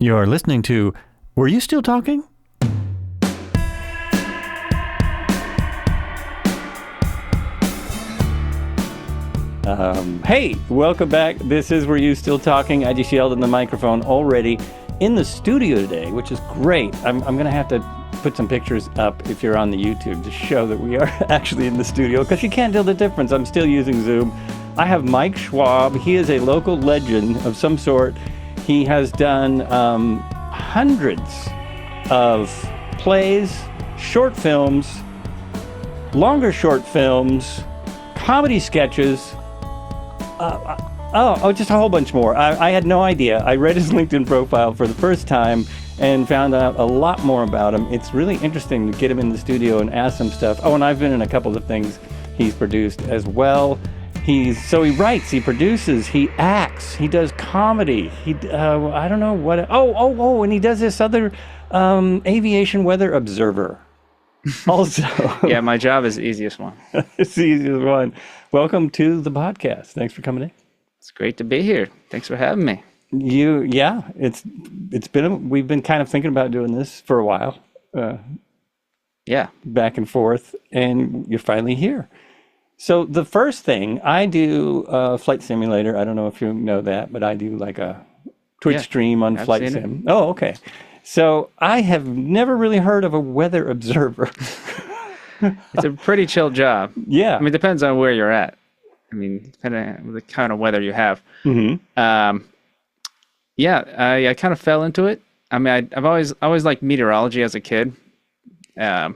You're listening to Were You Still Talking? Hey, welcome back. This is Were You Still Talking? I just yelled in the microphone already. In the studio today, which is great. I'm going to have to put some pictures up if you're on the YouTube to show that we are actually in the studio, because you can't tell the difference. I'm still using Zoom. I have Mike Schwab. He is a local legend of some sort. He has done hundreds of plays, short films, longer short films, comedy sketches, just a whole bunch more. I had no idea. I read his LinkedIn profile for the first time and found out a lot more about him. It's really interesting to get him in the studio and ask him stuff. Oh, and I've been in a couple of things he's produced as well. He writes, he produces, he acts, he does comedy. I don't know what. And he does this other aviation weather observer. Also, yeah, my job is the easiest one. It's the easiest one. Welcome to the podcast. Thanks for coming in. It's great to be here. Thanks for having me. We've been kind of thinking about doing this for a while. Back and forth, and you're finally here. So the first thing I do, flight simulator. I don't know if you know that, but I do like a Twitch stream on Flight Sim. Oh, okay. So I have never really heard of a weather observer. It's a pretty chill job. Yeah. I mean, it depends on where you're at. I mean, depending on the kind of weather you have. Mm-hmm. I kind of fell into it. I mean, I've always liked meteorology as a kid. I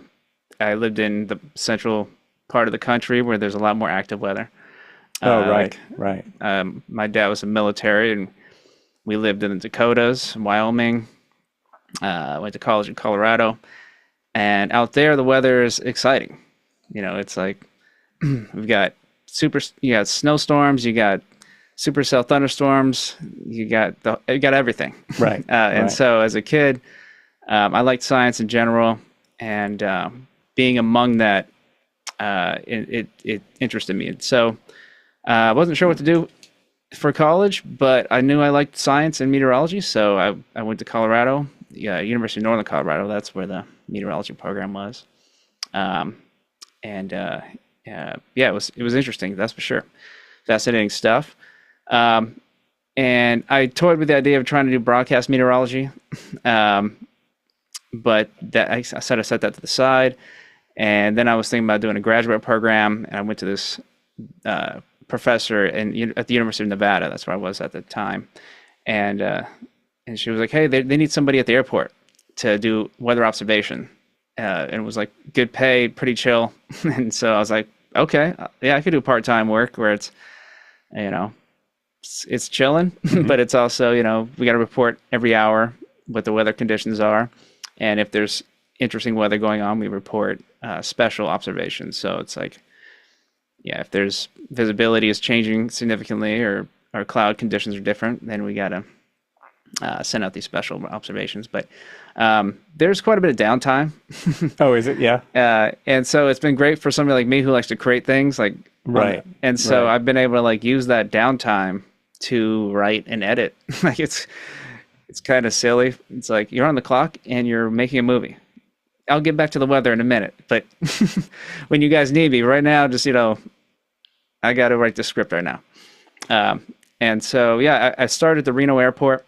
lived in the central part of the country where there's a lot more active weather. Right. My dad was in the military, and we lived in the Dakotas, Wyoming. Went to college in Colorado, and out there the weather is exciting. You know, it's like you got snowstorms, you got supercell thunderstorms, you got everything. Right. And so as a kid, I liked science in general, and being among that, it interested me. And so I wasn't sure what to do for college, but I knew I liked science and meteorology, so I went to Colorado. University of Northern Colorado. That's where the meteorology program was. It was interesting. That's for sure. Fascinating stuff. And I toyed with the idea of trying to do broadcast meteorology, but I set that to the side. And then I was thinking about doing a graduate program, and I went to this professor at the University of Nevada. That's where I was at the time, and she was like, hey, they need somebody at the airport to do weather observation. And it was like good pay, pretty chill. And so I was like, okay, I could do part-time work where it's, it's chilling, but it's also, we got to report every hour what the weather conditions are. And if there's interesting weather going on, we report special observations. So it's like, if there's visibility is changing significantly or cloud conditions are different, then we got to send out these special observations. But there's quite a bit of downtime. Oh, is it? Yeah. And so it's been great for somebody like me who likes to create things. Right. And so I've been able to use that downtime to write and edit. It's kind of silly. It's like you're on the clock and you're making a movie. I'll get back to the weather in a minute, but when you guys need me right now, just I got to write the script right now. And so I started at the Reno airport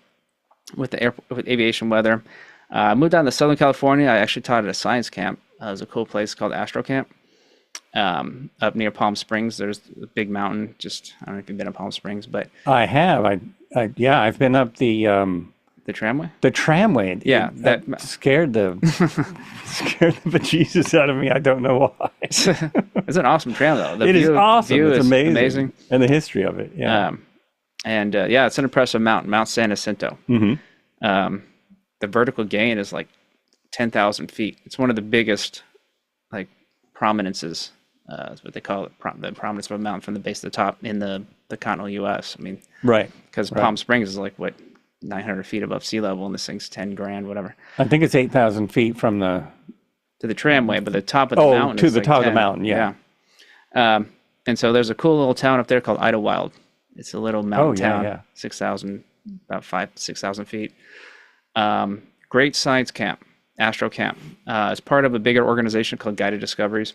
with aviation weather. I moved down to Southern California. I actually taught at a science camp. It was a cool place called Astro Camp up near Palm Springs. There's a big mountain. I don't know if you've been to Palm Springs, but I have. I've been up the tramway. The tramway. Yeah, that scared the bejesus out of me. I don't know why. It's an awesome trail, though. It is awesome. It's amazing, and the history of it. Yeah. It's an impressive mountain, Mount San Jacinto. Mm-hmm. The vertical gain is like 10,000 feet. It's one of the biggest prominences. Is what they call it, the prominence of a mountain from the base to the top in the continental U.S. I mean, right? Because Palm Springs is 900 feet above sea level, and this thing's 10 grand, whatever. I think it's 8,000 feet from to the tramway, but the top of the mountain. To is the top of the mountain, yeah. And so there's a cool little town up there called Idlewild. It's a little mountain town, yeah. 6,000, about 6,000 feet. Great science camp, Astro Camp. It's part of a bigger organization called Guided Discoveries.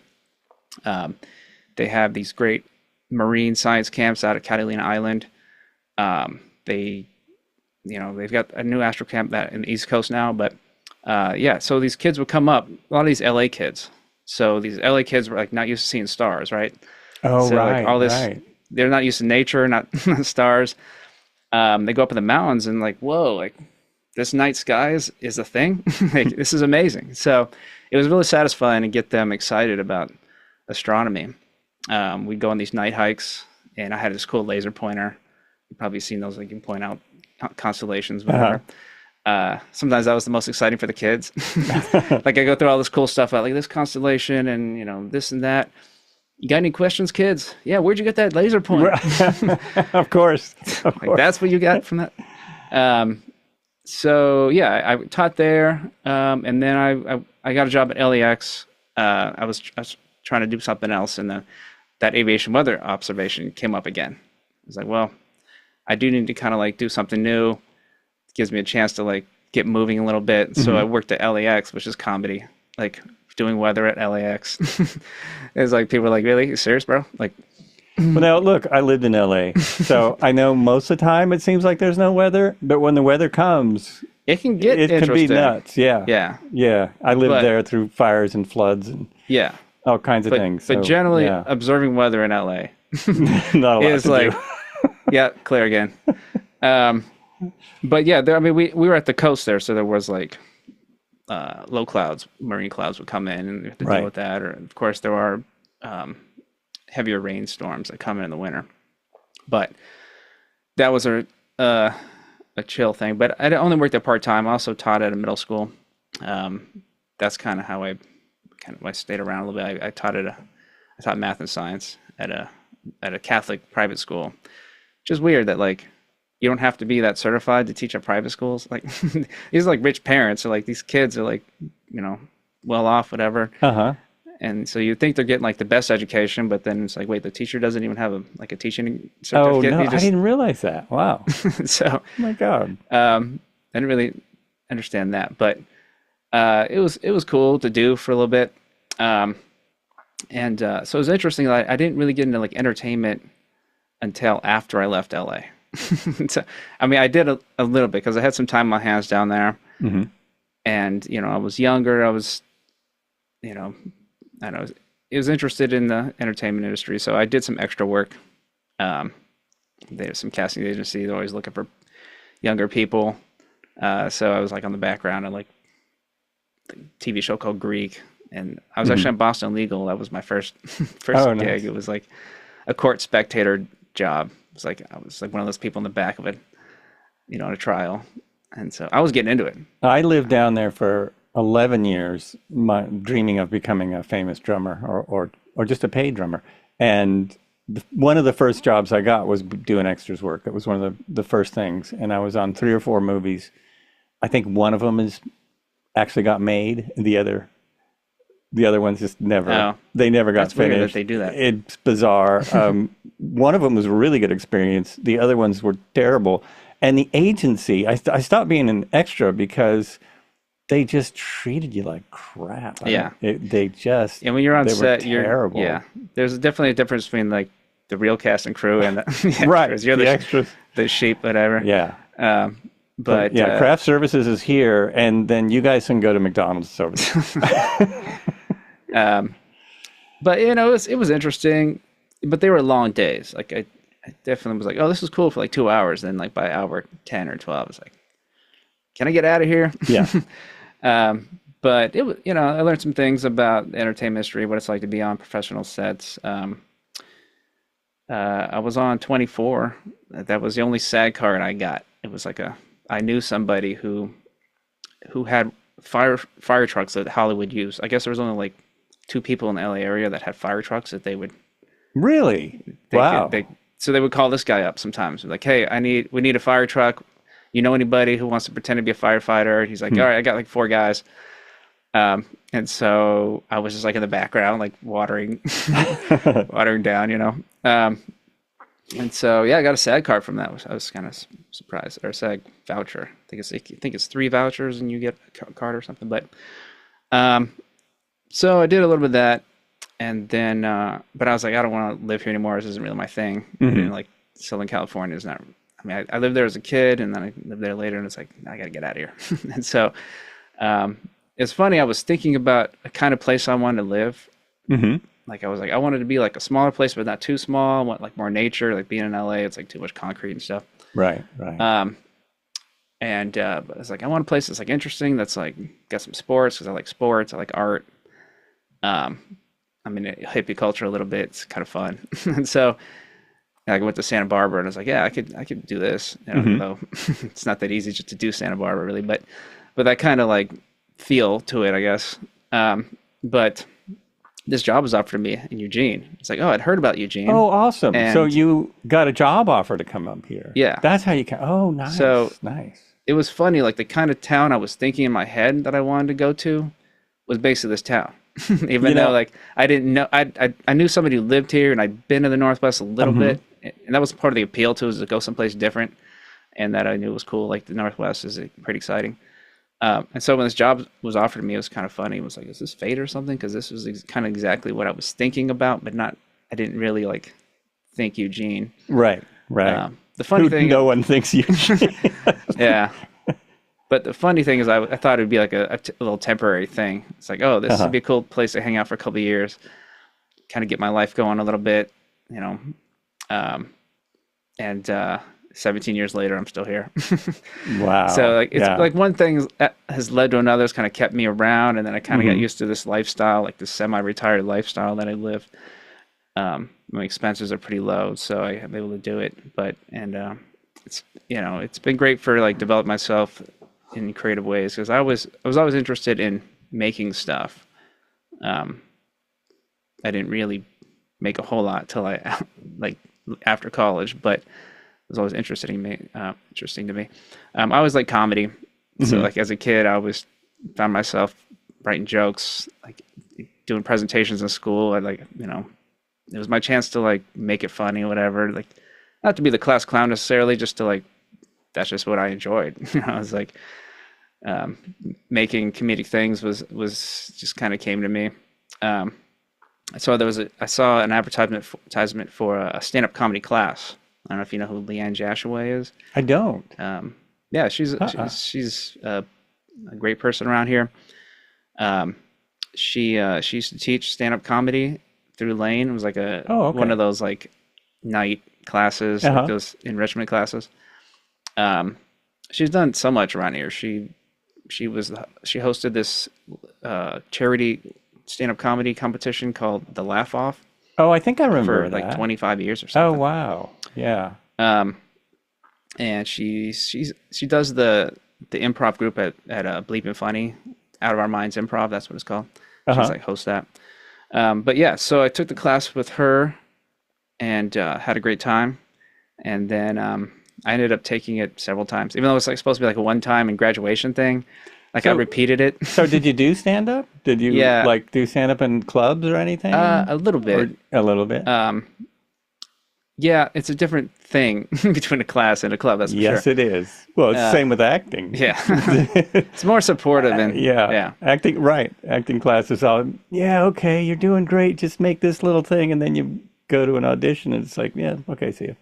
They have these great marine science camps out at Catalina Island. They've got a new Astro Camp that in the East Coast now, but so these kids would come up, a lot of these LA kids. So these LA kids were like not used to seeing stars, right? Oh, so right, like all this, right. they're not used to nature, not stars. They go up in the mountains and like, whoa, like this night sky is a thing. Like, this is amazing. So it was really satisfying to get them excited about astronomy. We'd go on these night hikes, and I had this cool laser pointer. You've probably seen those, like you can point out constellations, whatever. Sometimes that was the most exciting for the kids. Like I go through all this cool stuff out, like this constellation and this and that. You got any questions, kids? Yeah, where'd you get that laser pointer? Of course. Like that's what you got from that. So yeah, I taught there, and then I got a job at LAX. I was trying to do something else, and that aviation weather observation came up again. I was like, well, I do need to kind of like do something new. It gives me a chance to like get moving a little bit. So I worked at LAX, which is comedy, like doing weather at LAX. It's like people are like, really? You serious, bro? Like, well, now look, I lived in LA, so I know most of the time it seems like there's no weather, but when the weather comes, it can get it can be nuts. Yeah. Yeah. I lived there through fires and floods and all kinds of things. But generally, observing weather in LA not a lot is to like, do. yeah, clear again. But yeah, we were at the coast there, so there was like low clouds, marine clouds would come in, and we have to deal with that. Or of course, there are heavier rainstorms that come in the winter. But that was a chill thing. But I only worked there part time. I also taught at a middle school. That's kind of how I stayed around a little bit. I taught math and science at a Catholic private school, which is weird that like you don't have to be that certified to teach at private schools. Like these are like rich parents, or like these kids are like well off, whatever. And so you think they're getting like the best education, but then it's like, wait, the teacher doesn't even have a teaching certificate. Oh no, I didn't realize that. Wow. So, oh my God. I didn't really understand that, but it was cool to do for a little bit. So it was interesting. I didn't really get into like entertainment until after I left LA. So, I mean, I did a little bit because I had some time on my hands down there, and I was younger. I was, I don't know, I was interested in the entertainment industry, so I did some extra work. There's some casting agencies always looking for younger people, so I was like on the background of like the TV show called Greek, and I was actually on Boston Legal. That was my first gig. Nice. It was like a court spectator job. I was like one of those people in the back of it, in a trial, and so I was getting into it. I lived down there for 11 years, dreaming of becoming a famous drummer or just a paid drummer. And one of the first jobs I got was doing extras work. That was one of the first things. And I was on 3 or 4 movies. I think one of them actually got made. The other ones just never, they never got That's finished. Weird that they do that. It's bizarre. One of them was a really good experience. The other ones were terrible. And the agency, I stopped being an extra because they just treated you like crap. They just, and when you're on set, you're terrible. There's definitely a difference between like the real cast and crew and the extras. Right, You're the extras, the sheep, whatever. Yeah. But craft services is here, and then you guys can go to McDonald's over there. But it was interesting, but they were long days. Like I definitely was like, oh, this is cool for like 2 hours. Then like by hour 10 or 12, I was like, can I get out of here? Yeah. But it was, I learned some things about the entertainment industry, what it's like to be on professional sets. I was on 24. That was the only SAG card I got. It was like I knew somebody who had fire trucks that Hollywood used. I guess there was only like 2 people in the LA area that had fire trucks that they would. Really? Wow. So they would call this guy up sometimes. Like, hey, we need a fire truck. You know anybody who wants to pretend to be a firefighter? He's like, all right, I got like 4 guys. And so I was just like in the background, like watering down, And so, yeah, I got a SAG card from that. I was kind of surprised, or a SAG voucher. I think it's 3 vouchers and you get a card or something. But so I did a little bit of that, and then but I was like, I don't want to live here anymore. This isn't really my thing. And like Southern California is not. I mean, I lived there as a kid, and then I lived there later, and it's like I got to get out of here. And so it's funny. I was thinking about a kind of place I wanted to live. Like I was like, I wanted to be like a smaller place, but not too small. I want like more nature. Like being in LA, it's like too much concrete and stuff. Right. But it's like I want a place that's like interesting. That's like got some sports because I like sports. I like art. I'm in hippie culture a little bit. It's kind of fun. And so I went to Santa Barbara, and I was like, yeah, I could do this. Though it's not that easy just to do Santa Barbara really, but that kind of like feel to it, I guess. But this job was offered to me in Eugene. It's like, oh, I'd heard about Eugene. Oh, awesome. So you got a job offer to come up here. Yeah. That's how you can. Oh, nice. So nice. It was funny. Like the kind of town I was thinking in my head that I wanted to go to was basically this town. Even though like I didn't know, I knew somebody who lived here, and I'd been to the Northwest a little bit. And that was part of the appeal to it, was to go someplace different. And that I knew was cool. Like the Northwest is pretty exciting. And so when this job was offered to me, it was kind of funny. It was like, is this fate or something? Because this was kind of exactly what I was thinking about, but I didn't really like think Eugene. Right. The funny thing, no one thinks Eugene. Yeah. But the funny thing is, I thought it would be like a little temporary thing. It's like, oh, this would be a cool place to hang out for a couple of years, kind of get my life going a little bit, 17 years later, I'm still here. Wow. So like it's like one thing has led to another. It's kind of kept me around, and then I kind of got used to this lifestyle, like this semi-retired lifestyle that I live. My expenses are pretty low, so I'm able to do it. It's it's been great for like develop myself in creative ways, because I was always interested in making stuff. I didn't really make a whole lot till I like after college, but was always interesting to me. I always liked comedy. So like as a kid, I always found myself writing jokes, like doing presentations in school. It was my chance to like make it funny, whatever. Like not to be the class clown necessarily, just to like, that's just what I enjoyed. I was like, making comedic things was just kind of came to me. So I saw an advertisement for a stand-up comedy class. I don't know if you know who Leanne Jashaway is. I don't. Yeah, she's a great person around here. She used to teach stand-up comedy through Lane. It was like one of those like night classes, like those enrichment classes. She's done so much around here. She hosted this charity stand-up comedy competition called The Laugh Off. Oh, I think I remember for that. like 25 years or something. Oh, wow. Yeah. And she does the improv group at Bleep and Funny, Out of Our Minds Improv. That's what it's called. She's like hosts that. But yeah, so I took the class with her and had a great time. And then I ended up taking it several times, even though it was like supposed to be like a one-time and graduation thing. Like I repeated it. So did you do stand-up? Did you like do stand-up in clubs or anything? A little bit. A little bit. Yeah, it's a different thing between a class and a club. That's for sure. Yes, it is. Well, it's the same with acting. Yeah, it's more supportive and acting. Right, acting classes. All okay, you're doing great. Just make this little thing, and then you go to an audition, and it's like, yeah, okay, see you.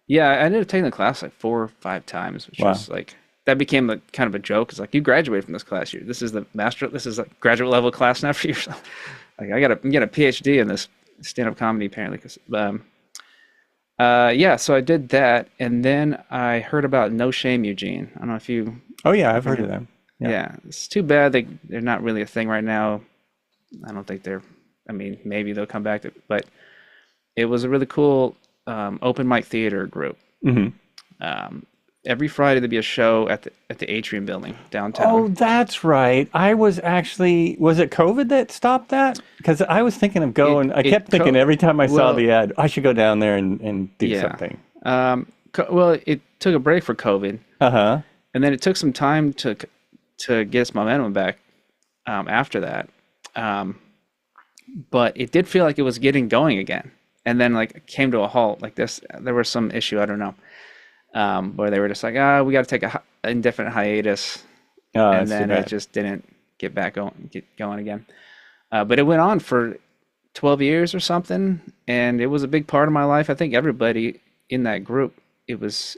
Yeah, I ended up taking the class like 4 or 5 times, which was like, that became kind of a joke. It's like, you graduated from this class. This is like graduate level class now for yourself. Like I get a PhD in this stand-up comedy apparently. So I did that, and then I heard about No Shame Eugene. I don't know if you. Oh yeah, I've heard of them. Yeah, it's too bad they're not really a thing right now. I don't think they're. I mean, maybe they'll come back but it was a really cool open mic theater group. Every Friday there'd be a show at the Atrium building downtown. Oh, that's right. Was it COVID that stopped that? Because I was thinking of going. I kept thinking every time I saw the ad, I should go down there and do something. Well, it took a break for COVID. And then it took some time to get its momentum back after that. but it did feel like it was getting going again. And then like it came to a halt like this. There was some issue, I don't know, where they were just like, we got to take a indefinite hiatus. And then it just didn't get going again. But it went on for 12 years or something. And it was a big part of my life. I think everybody in that group, it's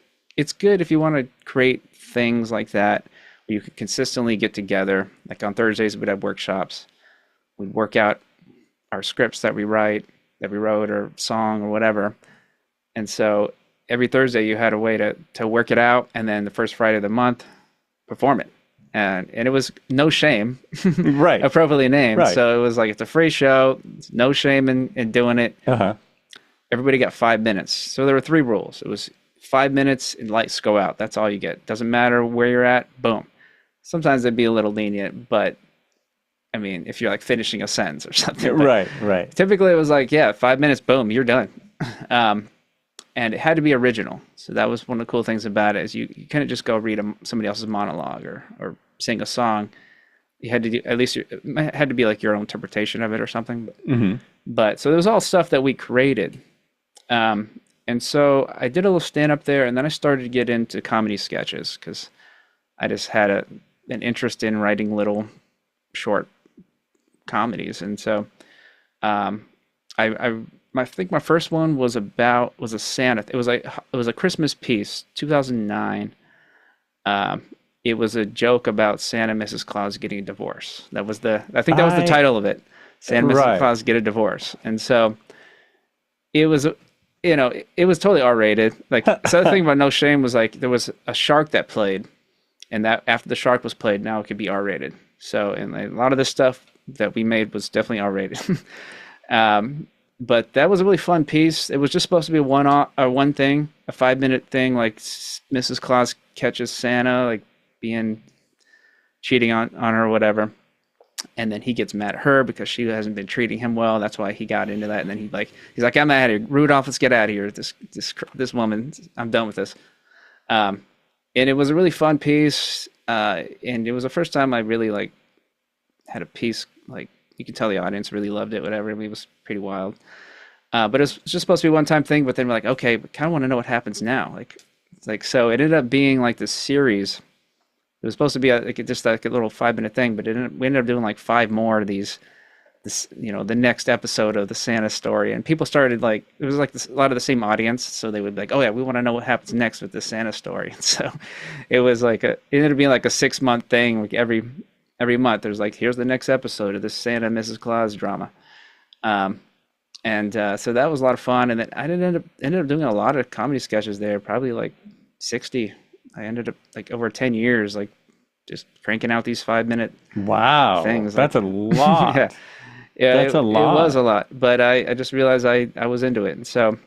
good if you want to create things like that where you can consistently get together. Like on Thursdays, we'd have workshops. We'd work out our scripts that we wrote, or song or whatever. And so every Thursday you had a way to work it out, and then the first Friday of the month, perform it. And it was no shame, right? Appropriately named. Right. So it was like, it's a free show, no shame in doing it. Everybody got 5 minutes. So there were 3 rules. It was 5 minutes and lights go out. That's all you get. Doesn't matter where you're at. Boom. Sometimes they'd be a little lenient, but I mean, if you're like finishing a sentence or something. Right. Typically it was like, 5 minutes, boom, you're done. And it had to be original. So that was one of the cool things about it, is you couldn't just go read somebody else's monologue or sing a song. You had to do, at least it had to be like your own interpretation of it or something. But so there was all stuff that we created. And so I did a little stand up there, and then I started to get into comedy sketches because I just had an interest in writing little short comedies. And so I think my first one was a Santa. It was a Christmas piece, 2009. It was a joke about Santa and Mrs. Claus getting a divorce. I think that was the title of it. Santa and Mrs. Claus get a divorce. And so it was, it was totally R-rated. Like, so the thing about No Shame was like, there was a shark that played, and that after the shark was played, now it could be R-rated. So, and a lot of this stuff that we made was definitely R-rated. But that was a really fun piece. It was just supposed to be one thing, a 5-minute thing, like Mrs. Claus catches Santa, like cheating on her or whatever. And then he gets mad at her because she hasn't been treating him well. That's why he got into that. And then he's like, I'm out of here. Rudolph, let's get out of here. This woman, I'm done with this. And it was a really fun piece. And it was the first time I really like had a piece, like, you could tell the audience really loved it, whatever. I mean, it was pretty wild. But it was just supposed to be a one-time thing, but then we're like, okay, but kind of want to know what happens now. So it ended up being like this series. It was supposed to be just like a little 5-minute thing, but we ended up doing like 5 more of these, the next episode of the Santa story. And people started like, it was like a lot of the same audience. So they would be like, oh yeah, we want to know what happens next with the Santa story. And so it was like it ended up being like a 6-month thing. Like every month there's like, here's the next episode of this Santa and Mrs. Claus drama. So that was a lot of fun. And then I ended up doing a lot of comedy sketches there, probably like 60. I ended up like over 10 years, like just cranking out these 5-minute things. That's a lot. yeah, that's a lot. It was a lot, but I just realized I was into it. And so,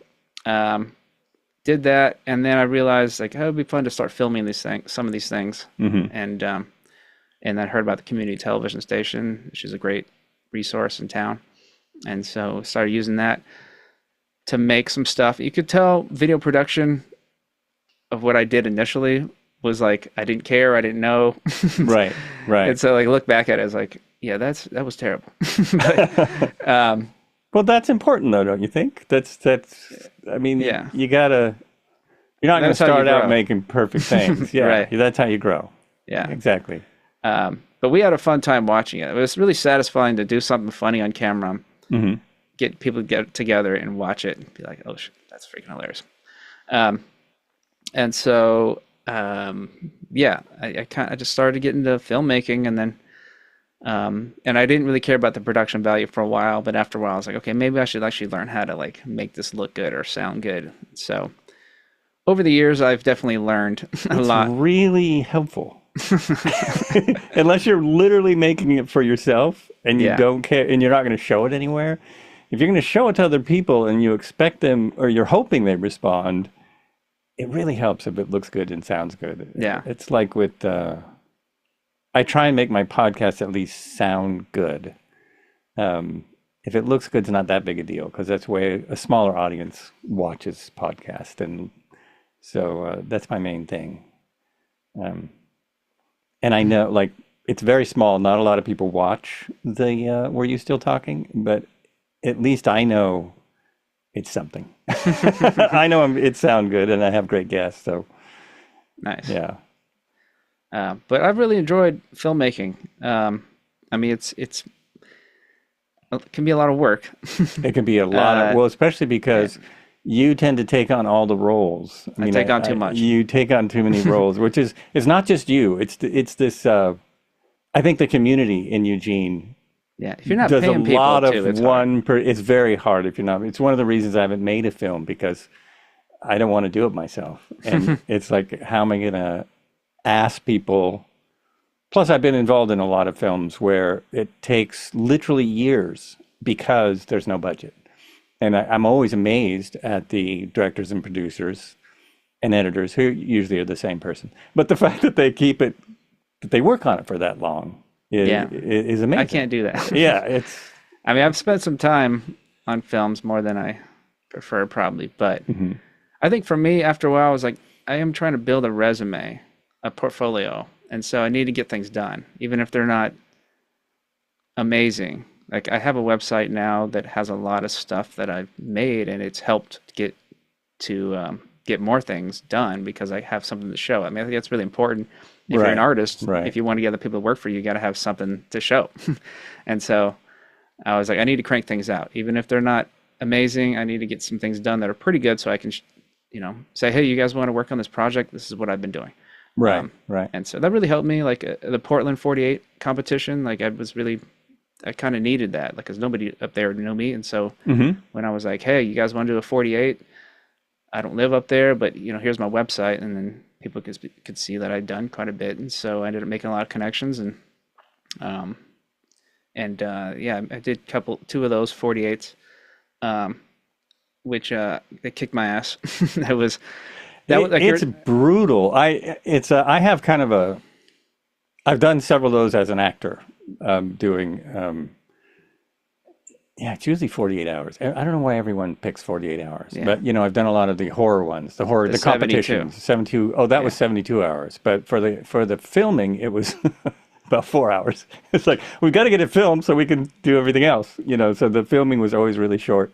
did that. And then I realized like, it would be fun to start filming some of these things. And I heard about the community television station, which is a great resource in town. And so started using that to make some stuff. You could tell video production of what I did initially was like, I didn't care. I didn't know. Right. And so like look back at it as like, yeah, that was terrible. But, well, that's important though, don't you think? I mean, yeah. You're not going to start out making perfect things. Yeah. Right. That's how you grow. Yeah, exactly. But we had a fun time watching it. It was really satisfying to do something funny on camera, get people to get together and watch it and be like, oh shit, that's freaking hilarious. And so, I just started to get into filmmaking, and then, and I didn't really care about the production value for a while, but after a while I was like, okay, maybe I should actually learn how to like make this look good or sound good. So over the years, I've definitely learned a lot. It's really helpful. Unless you're literally making it for yourself and you don't care and you're not going to show it anywhere. If you're going to show it to other people and you expect them, or you're hoping they respond, it really helps if it looks good and sounds good. Yeah. It's like with, I try and make my podcast at least sound good. If it looks good, it's not that big a deal because that's where a smaller audience watches podcast. And so that's my main thing. And I know, like, it's very small. Not a lot of people watch the Were You Still Talking? But at least I know it's something. I know it sound good, and I have great guests. So Nice. yeah, But I've really enjoyed filmmaking. I mean, it can be a lot of work. it can be a lot of, uh, well, especially yeah, because you tend to take on all the roles. I I mean, take on too much. you take on too many roles, which is it's not just you. It's this. I think the community in Eugene Yeah, if you're not does a paying people lot too, of it's hard. one per. It's very hard if you're not. It's one of the reasons I haven't made a film because I don't want to do it myself, and it's like how am I gonna ask people? Plus, I've been involved in a lot of films where it takes literally years because there's no budget. And I'm always amazed at the directors and producers and editors who usually are the same person. But the fact that they keep it, that they work on it for that long Yeah, is I amazing. can't do that. Yeah, it's I mean, I've spent some time on films more than I prefer, probably. But I think for me, after a while, I was like, I am trying to build a resume, a portfolio. And so I need to get things done, even if they're not amazing. Like I have a website now that has a lot of stuff that I've made, and it's helped get more things done because I have something to show. I mean, I think that's really important. If you're an right, artist, right. if you want to get other people to work for you, you got to have something to show. And so I was like, I need to crank things out, even if they're not amazing. I need to get some things done that are pretty good, so I can, say, hey, you guys want to work on this project? This is what I've been doing. Right, right. And so that really helped me. Like the Portland 48 competition, like I kind of needed that, like, because nobody up there knew me. And so when I was like, hey, you guys want to do a 48? I don't live up there, but here's my website, and then people could see that I'd done quite a bit, and so I ended up making a lot of connections, and yeah, I did two of those 48s, which they kicked my ass. that was like It's brutal. I have kind of a I've done several of those as an actor, doing yeah, it's usually 48 hours. I don't know why everyone picks 48 hours, Yeah. but I've done a lot of the horror ones, the 72. Competitions, 72. Oh, that was 72 hours. But for the filming, it was about 4 hours. It's like we've got to get it filmed so we can do everything else, So the filming was always really short,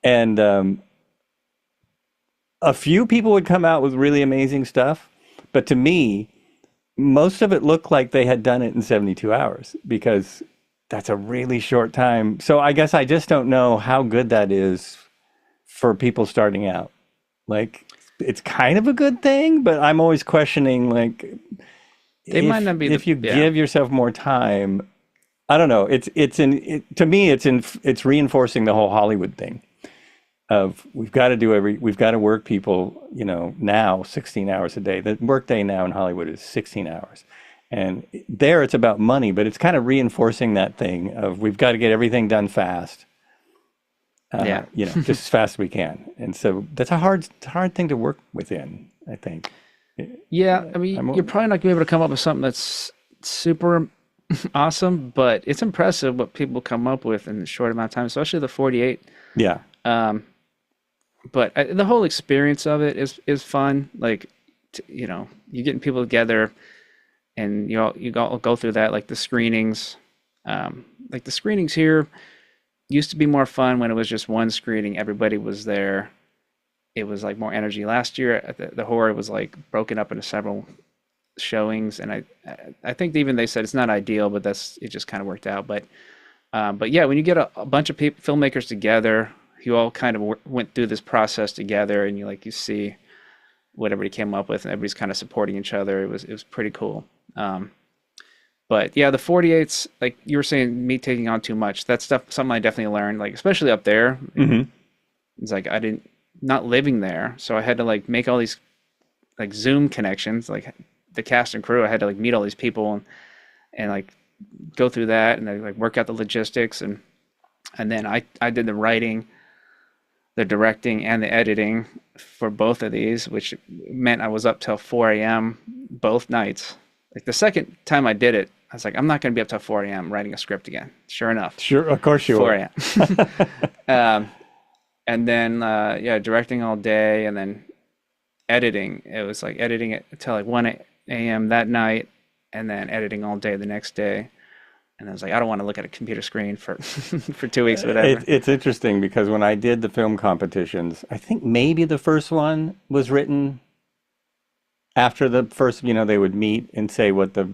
and a few people would come out with really amazing stuff, but to me, most of it looked like they had done it in 72 hours because that's a really short time. So I guess I just don't know how good that is for people starting out. Like, it's kind of a good thing, but I'm always questioning, like, they might not be if you give yourself more time. I don't know. To me, it's reinforcing the whole Hollywood thing of we've got to work people, now 16 hours a day. The workday now in Hollywood is 16 hours. And there it's about money, but it's kind of reinforcing that thing of we've got to get everything done fast. Just as fast as we can. And so that's a hard thing to work within, I think. Yeah, I mean, you're probably not going to be able to come up with something that's super awesome, but it's impressive what people come up with in a short amount of time, especially the 48. Yeah. But the whole experience of it is fun. Like, you're getting people together, and you all go through that, like the screenings. Like the screenings here used to be more fun when it was just one screening. Everybody was there. It was like more energy. Last year, the horror was like broken up into several showings, and I think even they said it's not ideal, but it just kind of worked out. But yeah, when you get a bunch of filmmakers together, you all kind of went through this process together, and you see what everybody came up with, and everybody's kind of supporting each other. It was pretty cool. But yeah, the 48s, like you were saying, me taking on too much. That's something I definitely learned, like especially up there. It's like not living there, so I had to like make all these like Zoom connections, like the cast and crew. I had to like meet all these people and like go through that and like work out the logistics, and then I did the writing, the directing, and the editing for both of these, which meant I was up till 4 a.m. both nights. Like the second time I did it, I was like, I'm not going to be up till 4 a.m. writing a script again. Sure enough. Sure, of course you 4 are. a.m. And then, directing all day, and then editing. It was like editing it until like 1 a.m. that night, and then editing all day the next day. And I was like, I don't want to look at a computer screen for for 2 weeks, or whatever. It's interesting because when I did the film competitions, I think maybe the first one was written after the first, they would meet and say what the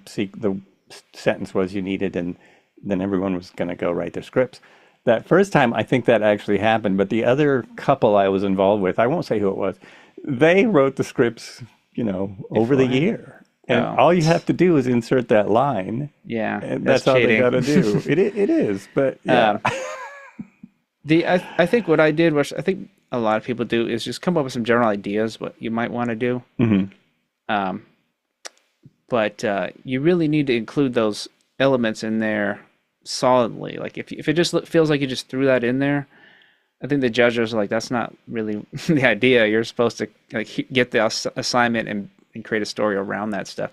sentence was you needed, and then everyone was going to go write their scripts. That first time, I think that actually happened, but the other couple I was involved with, I won't say who it was, they wrote the scripts, over the Beforehand. year. And Oh, all you have to do is insert that line, yeah, and that's that's all they cheating. got to do. It is, but yeah. Um, I think what I did, which I think a lot of people do, is just come up with some general ideas what you might want to do. Hmm. Um, but you really need to include those elements in there solidly. Like if it just feels like you just threw that in there, I think the judges are like, that's not really the idea. You're supposed to like get the assignment and create a story around that stuff.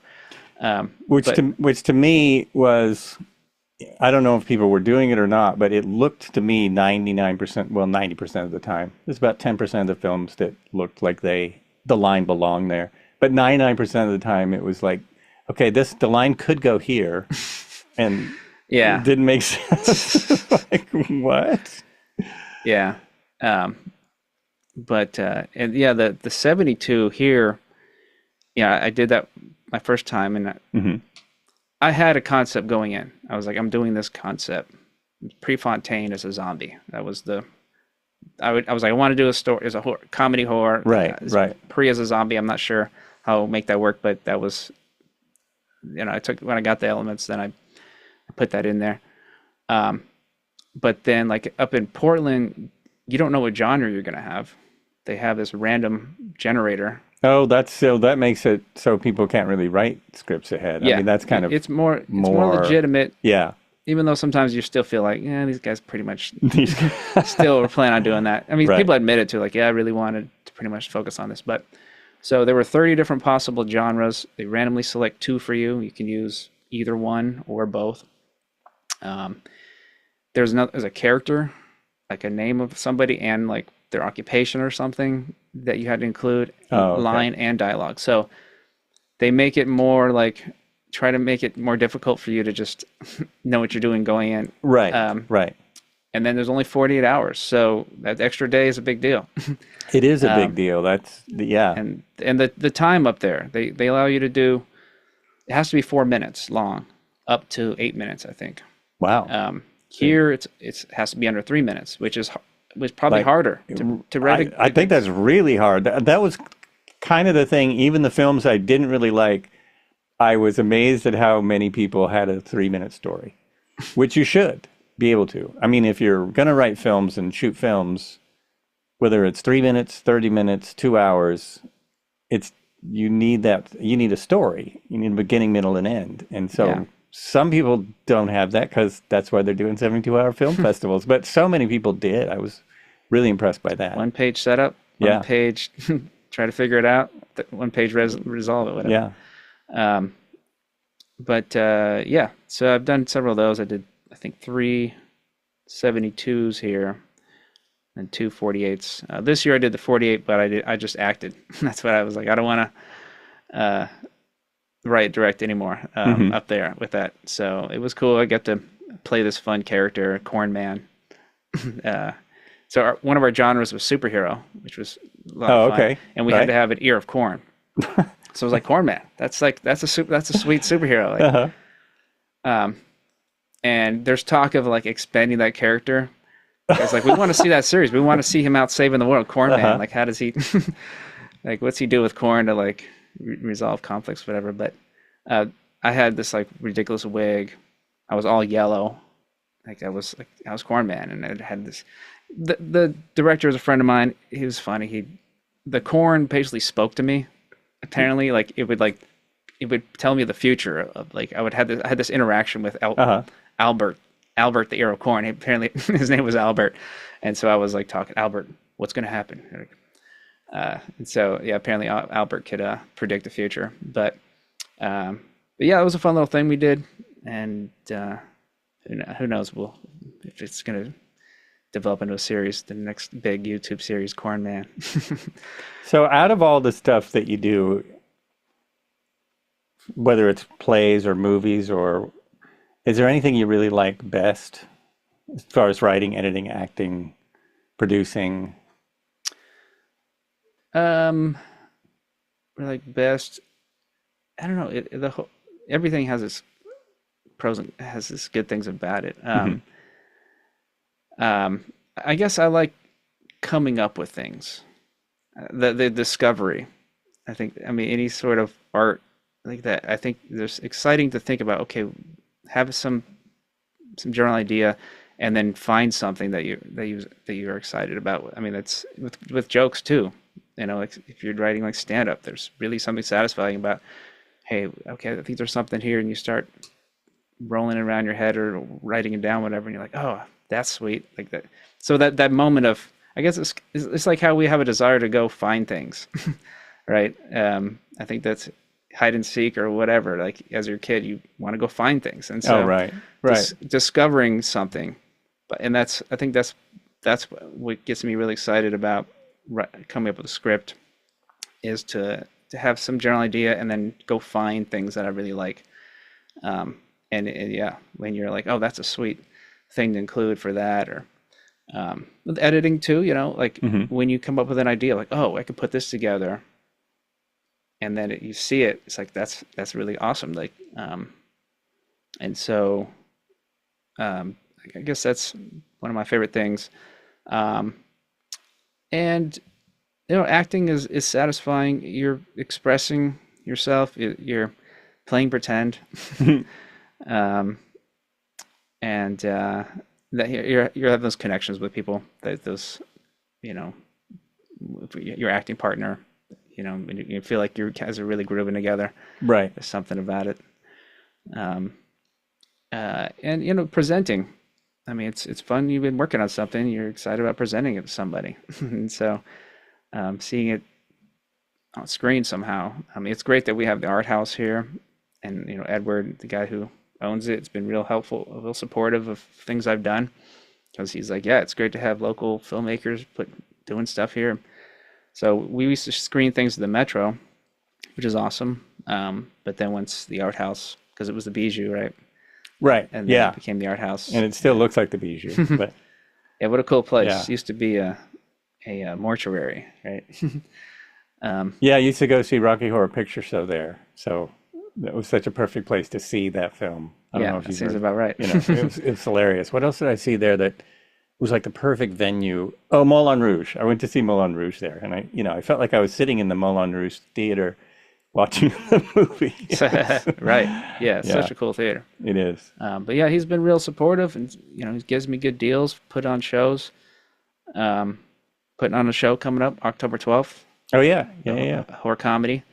Which But to me was, I don't know if people were doing it or not, but it looked to me 99%, well, 90% of the time. There's about 10% of the films that looked like the line belonged there. But 99% of the time it was like, okay, the line could go here, and it yeah, didn't make sense. Like, what? yeah. Um, but and yeah, the 72 here, yeah, I did that my first time, and Hmm. I had a concept going in. I was like, I'm doing this concept. Prefontaine as a zombie. That was I was like, I want to do a story as a comedy horror. Right, right. Pre as a zombie. I'm not sure how I'll make that work, but that was, when I got the elements, then I put that in there. Um, but then like up in Portland, you don't know what genre you're gonna have. They have this random generator. Oh, that makes it so people can't really write scripts ahead. I Yeah, mean, that's kind of it's more legitimate. yeah. Even though sometimes you still feel like, yeah, these guys pretty much still were planning on doing that. I mean, Right. people admit it too, like, yeah, I really wanted to pretty much focus on this. But so there were 30 different possible genres. They randomly select two for you. You can use either one or both. Um, there's a character, like a name of somebody, and like their occupation or something that you had to include, Oh, okay. line and dialogue. So they make it more like, try to make it more difficult for you to just know what you're doing going in. Right, Um, right. and then there's only 48 hours, so that extra day is a big deal. It is a big deal. Yeah. And the time up there, they allow you to do, it has to be 4 minutes long, up to 8 minutes, I think. Here it has to be under 3 minutes, which was probably Like, harder to write. I think that's really hard. That was kind of the thing. Even the films I didn't really like, I was amazed at how many people had a 3-minute story, which you should be able to. I mean, if you're going to write films and shoot films, whether it's 3 minutes, 30 minutes, 2 hours, you need a story. You need a beginning, middle, and end. And so Yeah. some people don't have that because that's why they're doing 72-hour film festivals. But so many people did. I was really impressed by that. One page setup, Yeah. one page try to figure it out, one page resolve it, whatever. Yeah. But yeah, so I've done several of those. I did, I think, 3 72s here and 2 48s. This year I did the 48, but I just acted. That's what I was like. I don't want to write direct anymore up there with that. So it was cool. I got to play this fun character, Corn Man. So one of our genres was superhero, which was a lot of fun. Okay. And we Right. had to have an ear of corn. So I was like, Corn Man. That's a sweet superhero. Like, Uh-huh. and there's talk of like expanding that character. It's like, we want to see that series. We want to see him out saving the world, Corn Man. Uh-huh. Like, how does he, like, what's he do with corn to like resolve conflicts, whatever. But I had this like ridiculous wig. I was all yellow. Like I was Corn Man, and it had this. The director is a friend of mine. He was funny. The corn basically spoke to me. Apparently, like it would tell me the future of like I had this interaction with Albert the ear of corn. Apparently his name was Albert, and so I was like talking, Albert, what's going to happen? And so yeah, apparently Albert could predict the future. But yeah, it was a fun little thing we did, and who knows if it's going to develop into a series, the next big YouTube series, Corn Man. So out of all the stuff that you do, whether it's plays or movies or Is there anything you really like best as far as writing, editing, acting, producing? Um, like best, I don't know. The whole everything has its pros and has its good things about it. Hmm. I guess I like coming up with things, the discovery. I think, I mean, any sort of art like that. I think there's exciting to think about. Okay, have some general idea, and then find something that you're excited about. I mean, that's with jokes too. You know, like if you're writing like stand up, there's really something satisfying about, hey, okay, I think there's something here, and you start rolling it around your head or writing it down, whatever, and you're like, oh, that's sweet, like that. So that moment of, I guess it's like how we have a desire to go find things, right? I think that's hide and seek or whatever. Like as your kid, you want to go find things, and Oh, so right, right. discovering something, but and that's I think that's what gets me really excited about coming up with a script is to have some general idea and then go find things that I really like. And yeah, when you're like, oh, that's a sweet thing to include for that, or with editing too, you know, like Hmm. when you come up with an idea, like, oh, I could put this together, and then you see it, it's like that's really awesome. Like, and so um, I guess that's one of my favorite things. Um, and you know, acting is satisfying. You're expressing yourself. You're playing pretend. Um, and that you have those connections with people, that those, you know, your acting partner, you know, and you feel like you guys are really grooving together. Right. There's something about it. um, and you know, presenting, I mean, it's fun. You've been working on something, you're excited about presenting it to somebody. And so seeing it on screen somehow, I mean, it's great that we have the art house here, and you know, Edward, the guy who owns it, has been real helpful, real supportive of things I've done, because he's like, yeah, it's great to have local filmmakers doing stuff here. So we used to screen things at the Metro, which is awesome. But then once the art house, because it was the Bijou, right? Right. And then it Yeah. became the art house. And it still looks like the Bijou, but Yeah, what a cool place. yeah. Used to be a mortuary, right? Yeah, I used to go see Rocky Horror Picture Show there. So that was such a perfect place to see that film. I don't Yeah, know if that you've seems heard, about right. it was hilarious. What else did I see there that was like the perfect venue? Oh, Moulin Rouge. I went to see Moulin Rouge there, and I felt like I was sitting in the Moulin Rouge theater watching the movie. Right. Yeah, it's Yeah, such a cool theater. it is. But yeah, he's been real supportive, and you know, he gives me good deals, put on shows. Um, Putting on a show coming up October 12th, Oh yeah, yeah, yeah, yeah. a horror comedy.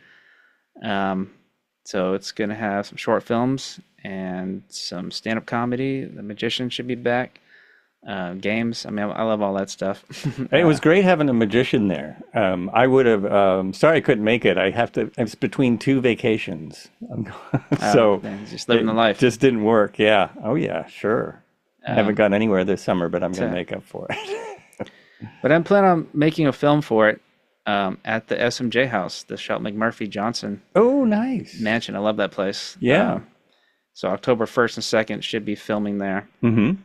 Um, so it's going to have some short films and some stand-up comedy. The Magician should be back. Games. I mean, I love all that stuff. It was great having a magician there. I would have. Sorry, I couldn't make it. I have to. It's between two vacations, so Man, just living it the life. just didn't work. Yeah. Oh yeah, sure. Haven't Um, gone anywhere this summer, but I'm going to so, make up for it. but I'm planning on making a film for it at the SMJ house, the Shelton McMurphy Johnson Oh, nice. mansion. I love that place. Yeah. So October 1st and 2nd should be filming there Mm-hmm.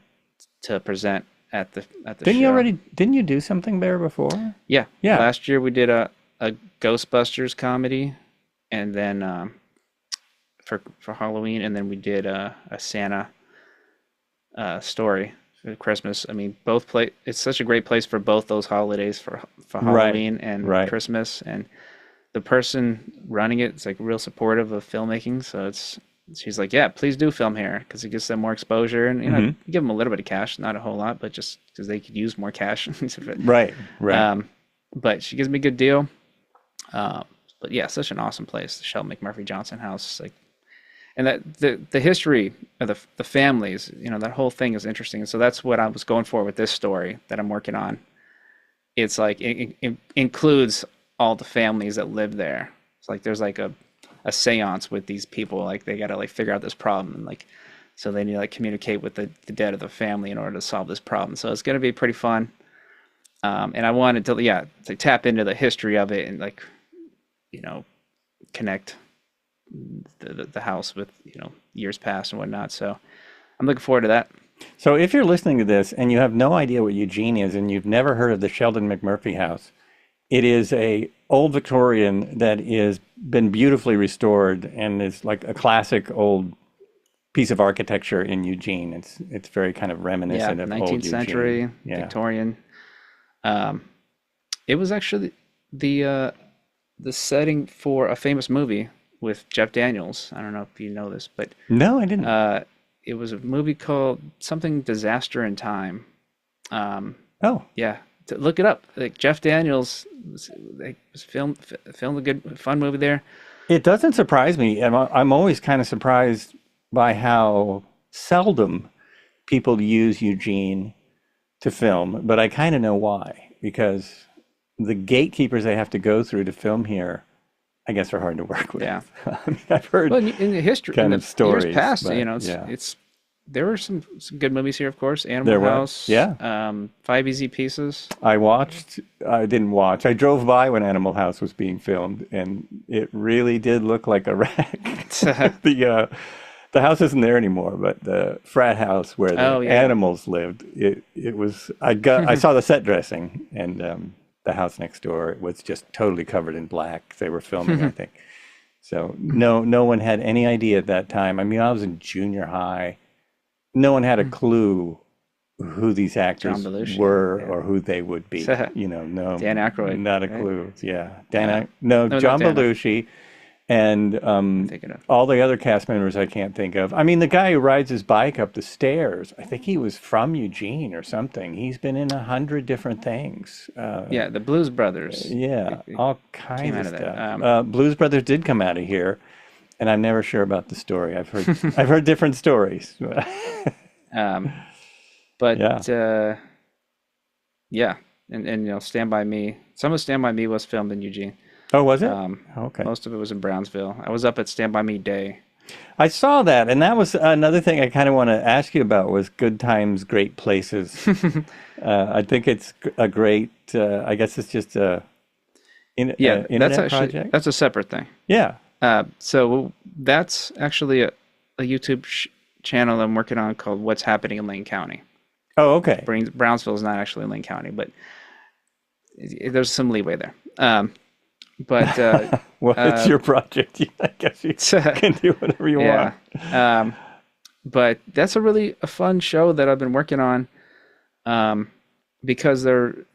to present at the Didn't you show. already? Didn't you do something there before? Yeah. Yeah. Last year we did a Ghostbusters comedy, and then for Halloween, and then we did a Santa story for Christmas. I mean, both play. It's such a great place for both those holidays, for Right. Halloween and Right. Christmas. And the person running it is like real supportive of filmmaking. So she's like, yeah, please do film here, because it gives them more exposure, and you know, give them a little bit of cash, not a whole lot, but just because they could use more cash. Right. Right. But she gives me a good deal. But yeah, such an awesome place, the Shelton McMurphy Johnson house. Like, and that the history of the families, you know, that whole thing is interesting. And so that's what I was going for with this story that I'm working on. It's like it includes all the families that live there. It's like there's like a seance with these people. Like they got to like figure out this problem, and like so they need to like communicate with the dead of the family in order to solve this problem. So it's going to be pretty fun. And I wanted to tap into the history of it, and like, you know, connect the house with, you know, years past and whatnot. So I'm looking forward to that. So if you're listening to this and you have no idea what Eugene is and you've never heard of the Sheldon McMurphy House, it is a old Victorian that is been beautifully restored and is like a classic old piece of architecture in Eugene. It's very kind of Yeah, reminiscent of old 19th century Eugene. Yeah. Victorian. It was actually the setting for a famous movie with Jeff Daniels. I don't know if you know this, but No, I didn't. it was a movie called something Disaster in Time. Oh, Yeah, look it up. Like Jeff Daniels was filmed a good fun movie there. it doesn't surprise me. I'm always kind of surprised by how seldom people use Eugene to film, but I kind of know why, because the gatekeepers they have to go through to film here, I guess, are hard to work with. Yeah. I mean, I've heard Well, in the history, kind in of the stories, years past, but, you know, yeah. it's there were some good movies here, of course. Animal There were, House, yeah. 5 Easy Pieces. I didn't watch. I drove by when Animal House was being filmed, and it really did look like a wreck. The house isn't there anymore, but the frat house where the Oh, yeah. animals lived, it was. I saw the set dressing, and the house next door was just totally covered in black. They were filming, I think. So no one had any idea at that time. I mean, I was in junior high. No one had a clue who these actors John Belushi, were yeah. or who they would be. You know, no. Dan Aykroyd, Not a right? clue. Yeah. No, not John Dan. Belushi and Thinking of. all the other cast members I can't think of. I mean, the guy who rides his bike up the stairs, I think he was from Eugene or something. He's been in 100 different things. Yeah, the Blues Brothers. Yeah, all kinds came of out of that. stuff. Blues Brothers did come out of here, and I'm never sure about the story. I've heard different stories. But Yeah. yeah, and you know, Stand By Me. Some of Stand By Me was filmed in Eugene. Oh, was it? Okay. Most of it was in Brownsville. I was up at Stand By Me Day. I saw that, and that was another thing I kind of want to ask you about was Good Times, Great Places. I think it's a great, I guess it's just a Yeah, that's internet actually project. that's a separate thing. Yeah. So that's actually a YouTube channel I'm working on called What's Happening in Lane County. Oh, okay. Brownsville is not actually in Lane County, but there's some leeway there. But Well, it's your project. I guess you can do whatever you yeah. want. But that's a fun show that I've been working on, because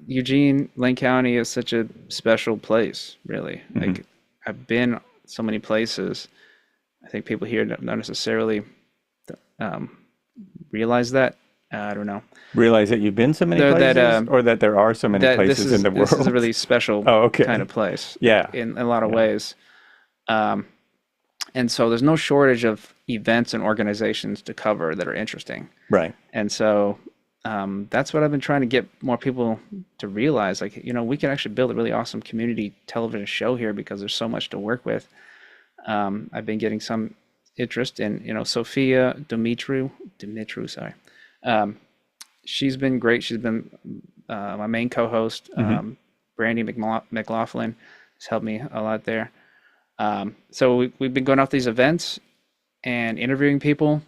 Eugene, Lane County is such a special place, really. Like I've been so many places. I think people here don't necessarily realize that. I don't know. Realize that you've been so many places, or that there are so many places in the world. This is a really special kind of place. Yeah. In a lot of ways. And so there's no shortage of events and organizations to cover that are interesting. Right. And so that's what I've been trying to get more people to realize. Like, you know, we can actually build a really awesome community television show here because there's so much to work with. I've been getting some interest in, you know, Sophia Dumitru, sorry. She's been great. She's been my main co-host. Brandy McLaughlin has helped me a lot there. So we've been going out to these events and interviewing people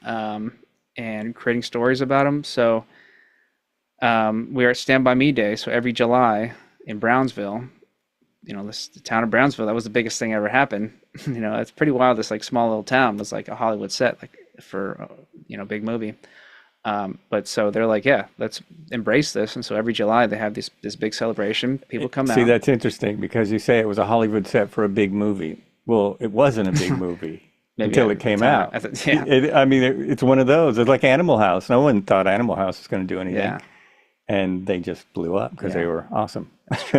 and creating stories about them. So we are at Stand By Me Day. So every July in Brownsville, you know, the town of Brownsville, that was the biggest thing ever happened. You know, it's pretty wild. This like small little town was like a Hollywood set, like for, you know, big movie. But so they're like, yeah, let's embrace this. And so every July they have this big celebration. People come out. See, that's interesting because you say it was a Hollywood set for a big movie. Well, it wasn't a big movie until it came out. I mean, it's one of those. It's like Animal House. No one thought Animal House was going to do anything. Yeah. And they just blew up because they were awesome.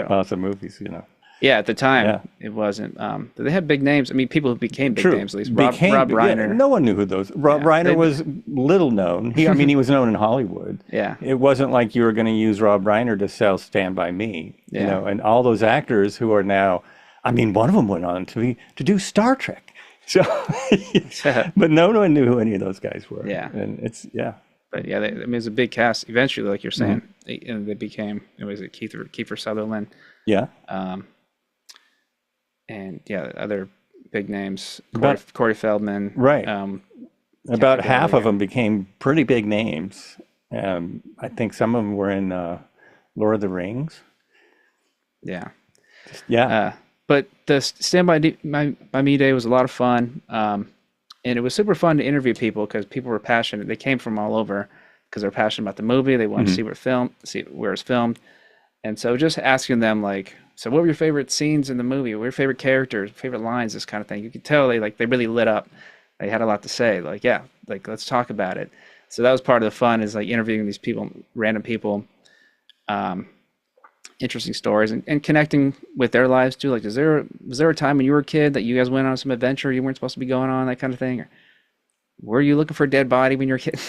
Awesome movies, you know. Yeah, at the time, it wasn't. They had big names. I mean, people who became big names, at least. Rob Reiner. No one knew who those. Rob Reiner was little known. I mean, he was known in Hollywood. Yeah. It wasn't like you were going to use Rob Reiner to sell Stand By Me. Yeah. You know, and all those actors who are now, I mean, one of them went on to do Star Trek. So, but no one knew who any of those guys were. Yeah. And But yeah, I mean, it was a big cast. Eventually, like you're saying, they became, it was Kiefer Sutherland. Yeah. And yeah, other big names, But- Corey Feldman. Right. About forget half every of year. them became pretty big names. I think some of them were in Lord of the Rings. Yeah. Yeah. But the by Me Day was a lot of fun. And it was super fun to interview people because people were passionate. They came from all over because they're passionate about the movie. They wanted to see where it's filmed. And so just asking them like, so what were your favorite scenes in the movie? What were your favorite characters, favorite lines, this kind of thing. You could tell they really lit up. They had a lot to say. Like, yeah, like let's talk about it. So that was part of the fun is like interviewing these people, random people, interesting stories and connecting with their lives too. Like, was there a time when you were a kid that you guys went on some adventure you weren't supposed to be going on, that kind of thing? Or were you looking for a dead body when you were a kid?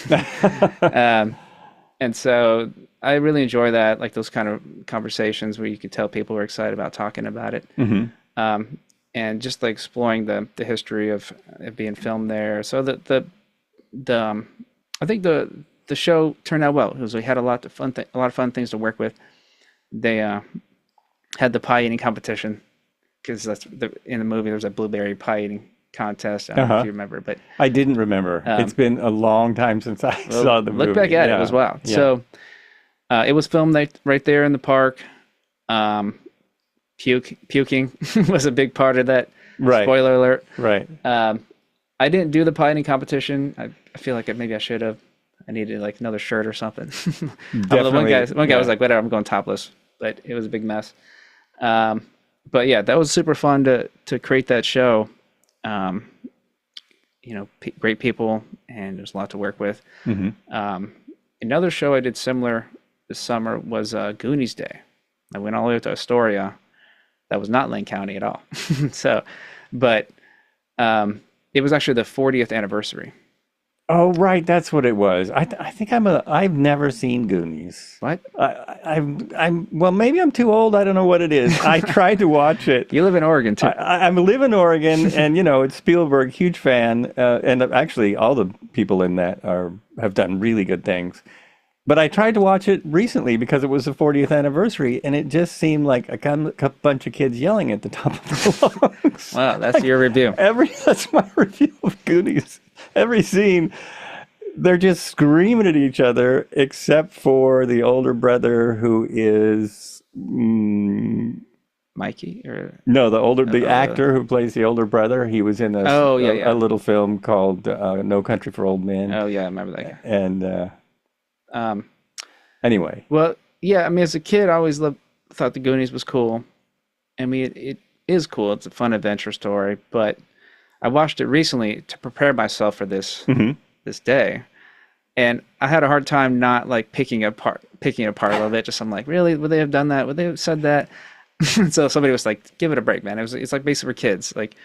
And so I really enjoy that, like those kind of conversations where you can tell people are excited about talking about it. And just like exploring the history of it being filmed there. So I think the show turned out well because we had a lot of fun things to work with. They had the pie eating competition because in the movie there's a blueberry pie eating contest. I don't know if you remember, but I didn't remember. It's been a long time since I saw the movie. Look back at it as well. Yeah. So it was filmed right there in the park. Puking was a big part of that. Right. Spoiler alert. Right. I didn't do the pie eating competition. I feel like maybe I should have. I needed like another shirt or something. Definitely. One guy was like, "Whatever, I'm going topless," but it was a big mess. But yeah, that was super fun to create that show. Great people, and there's a lot to work with. Another show I did similar this summer was Goonies Day. I went all the way to Astoria. That was not Lane County at all. But it was actually the 40th anniversary. Oh, right. That's what it was. I think I've never seen Goonies. What? Well, maybe I'm too old. I don't know what it is. I tried to watch it. You live in Oregon too. I live in Oregon, and it's Spielberg, huge fan, and actually all the people in that have done really good things. But I tried to watch it recently because it was the 40th anniversary, and it just seemed like a bunch of kids yelling at the top of their lungs. Wow, that's your review. That's my review of Goonies. Every scene, they're just screaming at each other, except for the older brother who is Mikey or the actor who plays the older brother. He was in a little film called No Country for Old Men. Oh yeah, I remember that guy. And anyway, well, yeah, I mean, as a kid, I always thought the Goonies was cool. I mean, it is cool. It's a fun adventure story, but I watched it recently to prepare myself for this day, and I had a hard time not like picking it apart a little bit. Just I'm like, really, would they have done that? Would they have said that? So somebody was like, "Give it a break, man." It's like basically for kids, like,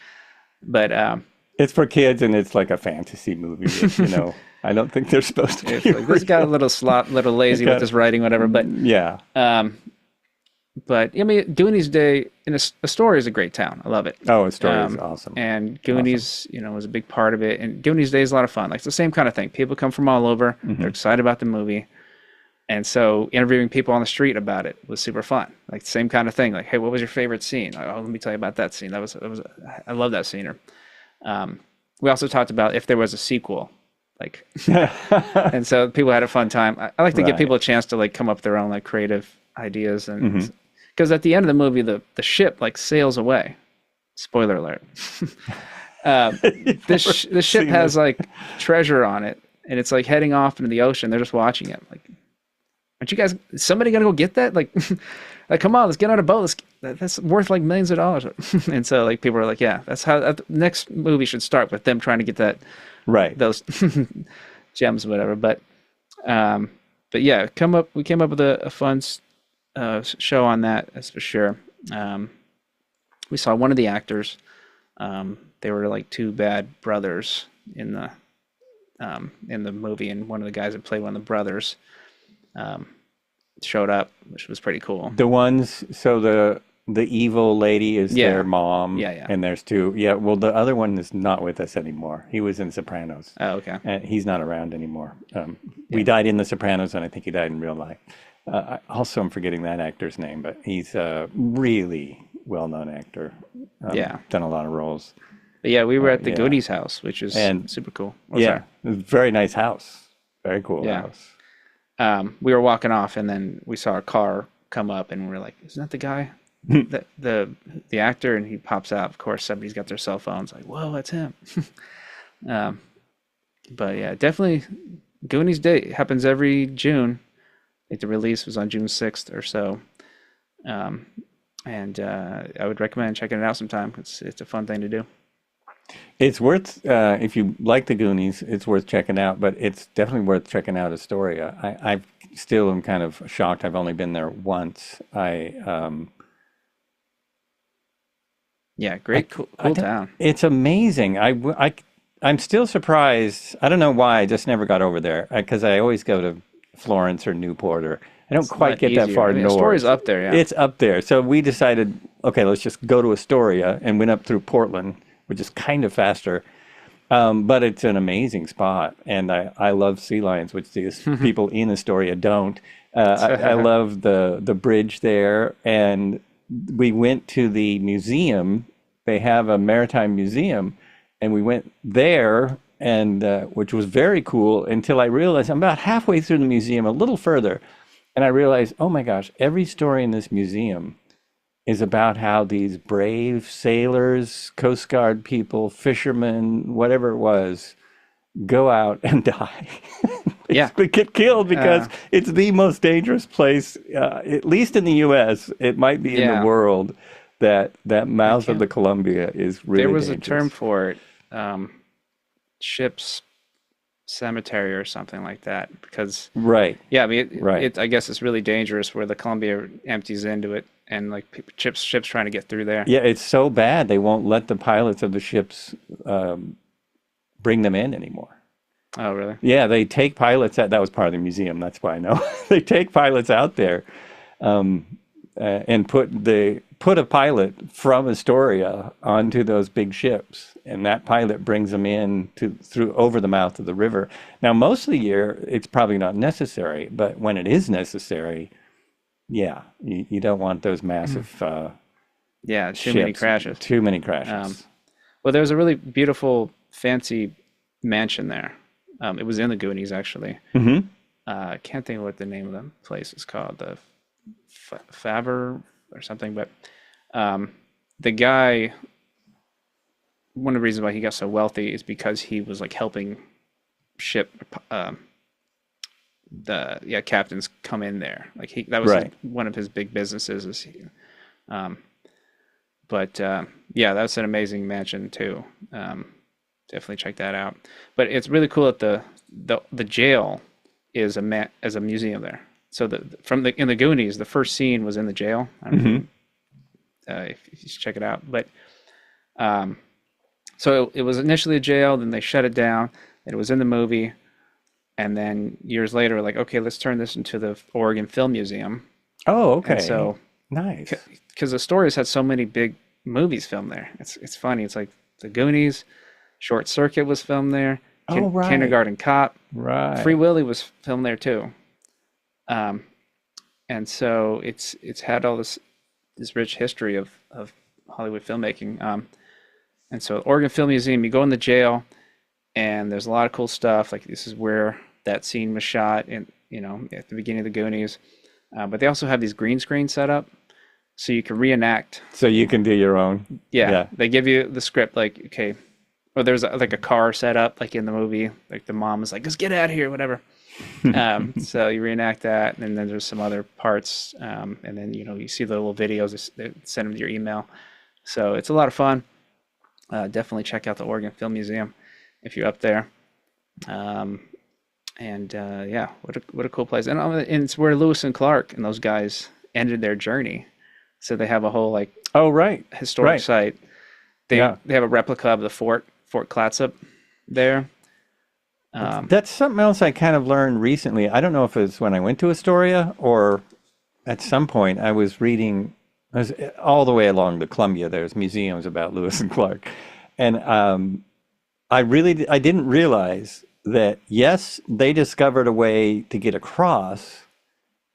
but it's for kids and it's like a fantasy movie. I don't think they're supposed to be. Like, this got a little lazy with his writing, whatever. But yeah. But I mean, Goonies Day in Astoria is a great town. I love it. Oh, Astoria is awesome. And Goonies, was a big part of it. And Goonies Day is a lot of fun. Like it's the same kind of thing. People come from all over. They're excited about the movie, and so interviewing people on the street about it was super fun. Like the same kind of thing. Like, hey, what was your favorite scene? Like, oh, let me tell you about that scene. I love that scene. We also talked about if there was a sequel. Like, and so people had a fun time. I like to give people a chance to like come up with their own like creative ideas, and because at the end of the movie, the ship like sails away. Spoiler alert. The ship has like treasure on it, and it's like heading off into the ocean. They're just watching it. Like, aren't you guys? Is somebody gonna go get that? Like, like come on, let's get on a boat. That's worth like millions of dollars. And so like people are like, yeah, that's how the next movie should start, with them trying to get that. Right. Those gems, whatever. But yeah, we came up with a fun show on that. That's for sure. We saw one of the actors. They were like two bad brothers in the movie, and one of the guys that played one of the brothers showed up, which was pretty cool. The ones, so the evil lady is their mom. Yeah. And there's two. Yeah, well, the other one is not with us anymore. He was in Sopranos. Oh, okay. And he's not around anymore. We died in the Sopranos, and I think he died in real life. I'm forgetting that actor's name, but he's a really well-known actor. Done a lot of roles. But yeah, we were at the yeah. Goonies house, which is And super cool. Oh, yeah, sorry. it was a very nice house. Very cool Yeah. house. We were walking off, and then we saw a car come up, and we were like, "Isn't that the guy, the actor?" And he pops out. Of course, somebody's got their cell phones. Like, whoa, that's him. um, but yeah, definitely, Goonies Day happens every June. I think the release was on June 6th or so. And I would recommend checking it out sometime. It's a fun thing to do. It's worth, if you like the Goonies, it's worth checking out, but it's definitely worth checking out Astoria. I still am kind of shocked. I've only been there once. Yeah, great, cool town. It's amazing. I'm still surprised. I don't know why. I just never got over there because I always go to Florence or Newport, or I don't It's a quite lot get that easier. far I mean, north. Astoria's up there, yeah. It's up there. So we decided, okay, let's just go to Astoria, and went up through Portland, which is kind of faster. But it's an amazing spot, and I love sea lions, which these people in Astoria don't. I love the bridge there, and we went to the museum. They have a maritime museum, and we went there, and which was very cool until I realized I'm about halfway through the museum, a little further, and I realized, oh my gosh, every story in this museum is about how these brave sailors, Coast Guard people, fishermen, whatever it was, go out and die. Yeah. They get killed because it's the most dangerous place, at least in the U.S. It might be in the world. That mouth of the Columbia is really There was dangerous. a term for it, ship's cemetery or something like that. Because Right. yeah, I mean, I guess it's really dangerous where the Columbia empties into it, and like ships trying to get through there. Yeah, it's so bad they won't let the pilots of the ships bring them in anymore. Oh, really? Yeah, they take pilots that was part of the museum. That's why I know. They take pilots out there and put a pilot from Astoria onto those big ships, and that pilot brings them in through over the mouth of the river. Now, most of the year, it's probably not necessary, but when it is necessary, yeah, you don't want those massive too many crashes. Too many crashes. Well, there's a really beautiful, fancy mansion there. It was in the Goonies, actually. Mm-hmm. I can't think of what the name of the place is called, the Favre or something. But the guy, one of the reasons why he got so wealthy is because he was like helping ship captains come in there. Like that was one of his big businesses. That's an amazing mansion too. Definitely check that out. But it's really cool that the jail is as a museum there. So in the Goonies, the first scene was in the jail. I don't know if you should check it out. But so it was initially a jail, then they shut it down. It was in the movie, and then years later, like, okay, let's turn this into the Oregon Film Museum. Oh, okay. And so nice, because Astoria's had so many big movies filmed there. It's funny. It's like the Goonies, Short Circuit was filmed there. Kindergarten Cop. Right. Free Willy was filmed there too. And so it's had all this rich history of Hollywood filmmaking. And so Oregon Film Museum, you go in the jail, and there's a lot of cool stuff. Like this is where that scene was shot, at the beginning of the Goonies. But they also have these green screens set up, so you can reenact. So you can do your own. Yeah. They give you the script, like, okay, or there's like a car set up, like in the movie, like the mom is like, "Let's get out of here," whatever. So you reenact that, and then there's some other parts, and then you see the little videos that send them to your email. So it's a lot of fun. Definitely check out the Oregon Film Museum if you're up there. What a cool place, and it's where Lewis and Clark and those guys ended their journey. So they have a whole historic site. They have a replica of the Fort Clatsop there. That's something else I kind of learned recently. I don't know if it's when I went to Astoria or at some point I was reading. I was all the way along the Columbia. There's museums about Lewis and Clark, and I didn't realize that yes, they discovered a way to get across,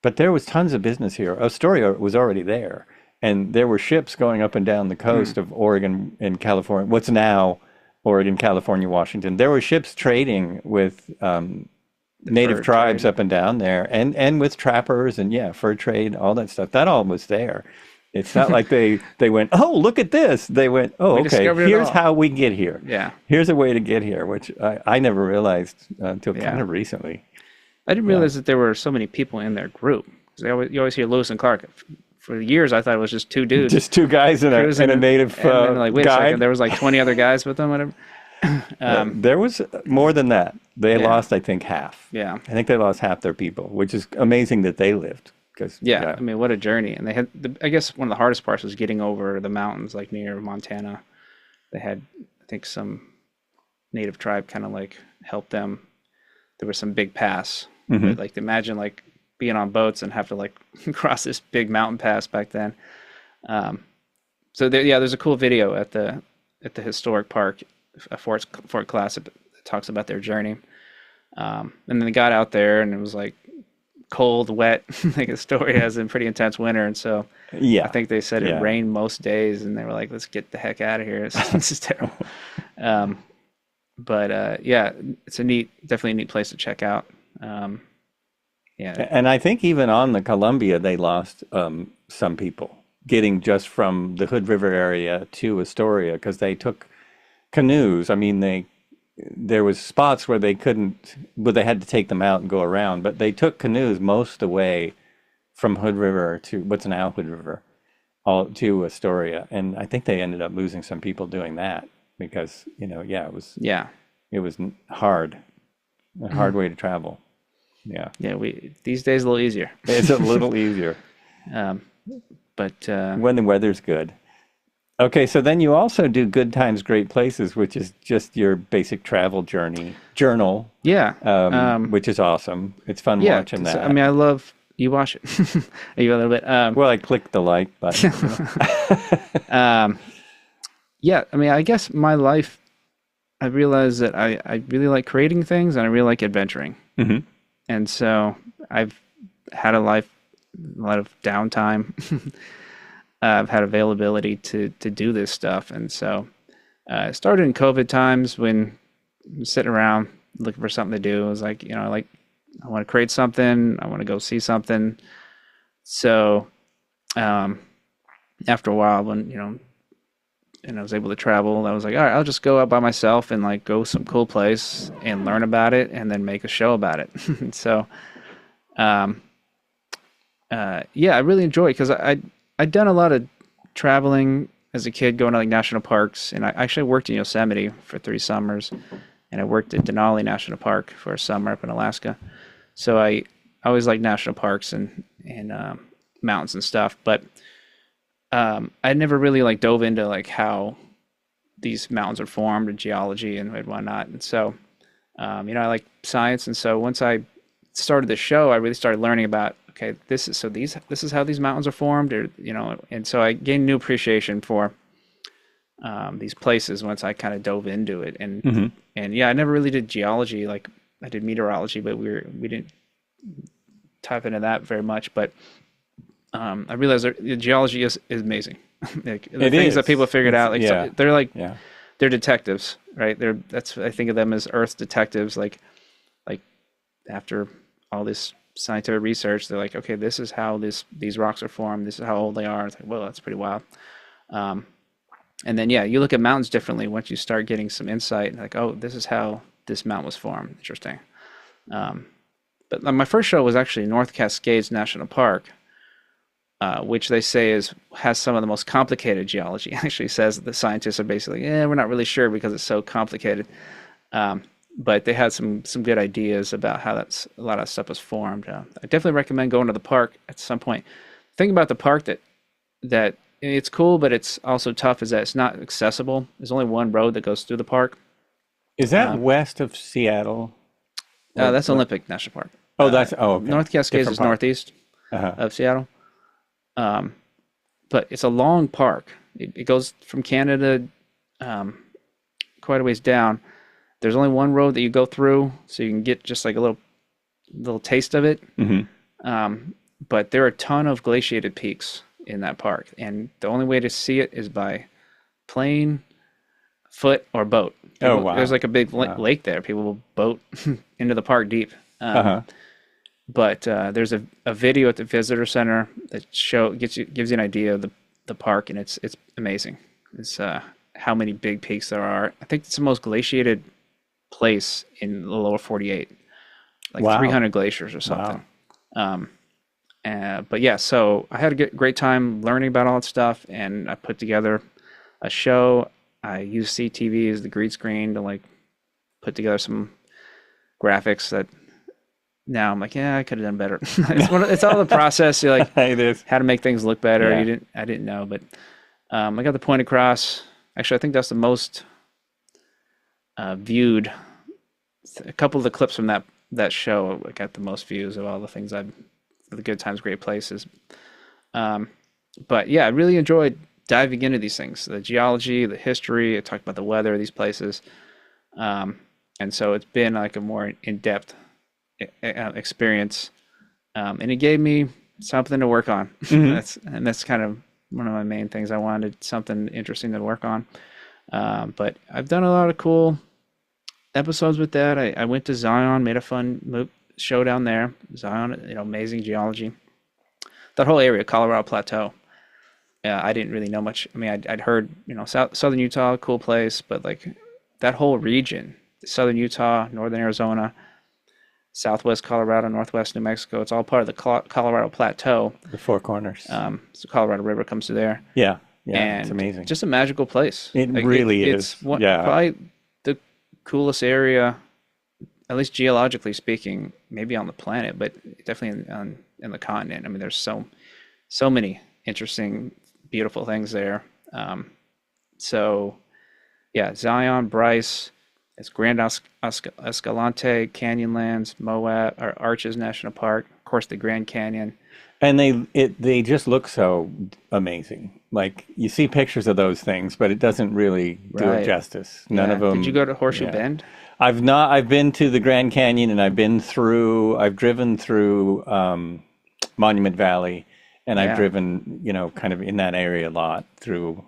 but there was tons of business here. Astoria was already there, and there were ships going up and down the coast of Oregon and California. What's now Oregon, California, Washington. There were ships trading with native fur tribes trade. up and down there, and with trappers and fur trade, all that stuff. That all was there. It's not like they went, oh, look at this. They went, oh, We okay, discovered it here's all. how we get here. Yeah. Here's a way to get here, which I never realized until Yeah. kind of recently. I didn't realize that there were so many people in their group. 'Cause you always hear Lewis and Clark. For years, I thought it was just two dudes. Just two guys and cruising, a native and then like, wait a guide. second, there was like 20 other guys with them, whatever. There was more than that. They Yeah. lost, I think, half. Yeah. I think they lost half their people, which is amazing that they lived. Because Yeah, I mean, what a journey. And they had, I guess one of the hardest parts was getting over the mountains, like near Montana. They had, I think, some native tribe kind of like help them. There was some big pass. But, like, imagine like being on boats and have to like cross this big mountain pass back then. So there's a cool video at the historic park, Fort Classic, that talks about their journey. And then they got out there, and it was like cold, wet. Like Astoria has a pretty intense winter, and so I think they said it rained most days, and they were like, "Let's get the heck out of here. This is terrible." But it's definitely a neat place to check out. And I think even on the Columbia, they lost some people getting just from the Hood River area to Astoria because they took canoes. I mean, there was spots where they couldn't, but they had to take them out and go around. But they took canoes most of the way from Hood River to what's now Hood River, all to Astoria, and I think they ended up losing some people doing that because it was hard, a hard way to travel. Yeah. These days a little easier. It's a little easier. But when the weather's good. Okay, so then you also do Good Times, Great Places, which is just your basic travel journal. Yeah. Which is awesome. It's fun watching 'cause, that. I mean, I love you watch it. You a little bit. Well, I clicked the like button. Yeah, I mean, I guess my life, I realized that I really like creating things and I really like adventuring. Mm-hmm. And so I've had a lot of downtime. I've had availability to do this stuff. And so it started in COVID times when I'm sitting around looking for something to do. I was like, I want to create something. I want to go see something. So after a while, when, and I was able to travel, I was like, all right, I'll just go out by myself and like go some cool place and learn about it and then make a show about it. So, I really enjoy it because I'd done a lot of traveling as a kid, going to like national parks, and I actually worked in Yosemite for 3 summers, and I worked at Denali National Park for a summer up in Alaska. So I always liked national parks and mountains and stuff, but I never really like dove into like how these mountains are formed and geology and whatnot. And so, I like science, and so once I started the show, I really started learning about, okay, this is how these mountains are formed, or and so I gained new appreciation for these places once I kind of dove into it. And I never really did geology. Like I did meteorology, but we didn't type into that very much. But I realized the geology is amazing. Like the things that people figured out, like they're like they're detectives, right? I think of them as Earth detectives. Like after all this scientific research, they're like, okay, this is how these rocks are formed. This is how old they are. It's like, well, that's pretty wild. And then you look at mountains differently once you start getting some insight. Like, oh, this is how this mountain was formed. Interesting. But my first show was actually North Cascades National Park, which they say has some of the most complicated geology. It actually says that the scientists are basically, we're not really sure because it's so complicated. But they had some good ideas about how a lot of stuff was formed. I definitely recommend going to the park at some point. The thing about the park that it's cool, but it's also tough, is that it's not accessible. There's only one road that goes through the park. Is that west of Seattle? That's Olympic National Park. Oh, okay. North Cascades is northeast of Seattle. But it's a long park. It goes from Canada quite a ways down. There's only one road that you go through, so you can get just like a little taste of it. Mm-hmm. But there are a ton of glaciated peaks in that park, and the only way to see it is by plane, foot, or boat. Oh, wow. There's like a big lake there. People will boat into the park deep. But there's a video at the visitor center that gives you an idea of the park, and it's amazing. It's how many big peaks there are. I think it's the most glaciated place in the lower 48, like 300 glaciers or something. Wow. But yeah, so I had a great time learning about all that stuff, and I put together a show. I used CTV as the green screen to like put together some graphics that now I'm like, yeah, I could have done better. It's all the process. You're like, how to make things look better. Yeah. I didn't know, but I got the point across. Actually, I think that's the most viewed. A couple of the clips from that show got the most views of all the things the Good Times, Great Places. But yeah, I really enjoyed diving into these things, the geology, the history. I talked about the weather of these places. And so it's been like a more in-depth experience. And it gave me something to work on. That's kind of one of my main things. I wanted something interesting to work on. But I've done a lot of cool episodes with that. I went to Zion, made a fun show down there. Zion, amazing geology. That whole area, Colorado Plateau. I didn't really know much. I mean, I'd heard, Southern Utah, cool place, but like that whole region, Southern Utah, Northern Arizona, Southwest Colorado, Northwest New Mexico, it's all part of the Colorado Plateau. The Four Corners. So Colorado River comes through there. Yeah, and it's amazing. Just a magical place. It really is. It's probably the coolest area, at least geologically speaking, maybe on the planet, but definitely in the continent. I mean, there's so many interesting, beautiful things there. So yeah, Zion, Bryce, it's Grand Escalante, Canyonlands, Moab, or Arches National Park, of course the Grand Canyon. And they just look so amazing. Like you see pictures of those things, but it doesn't really do it justice. None of them. Did you go to Horseshoe Bend? I've not. I've been to the Grand Canyon, and I've driven through Monument Valley, and I've driven, kind of in that area a lot through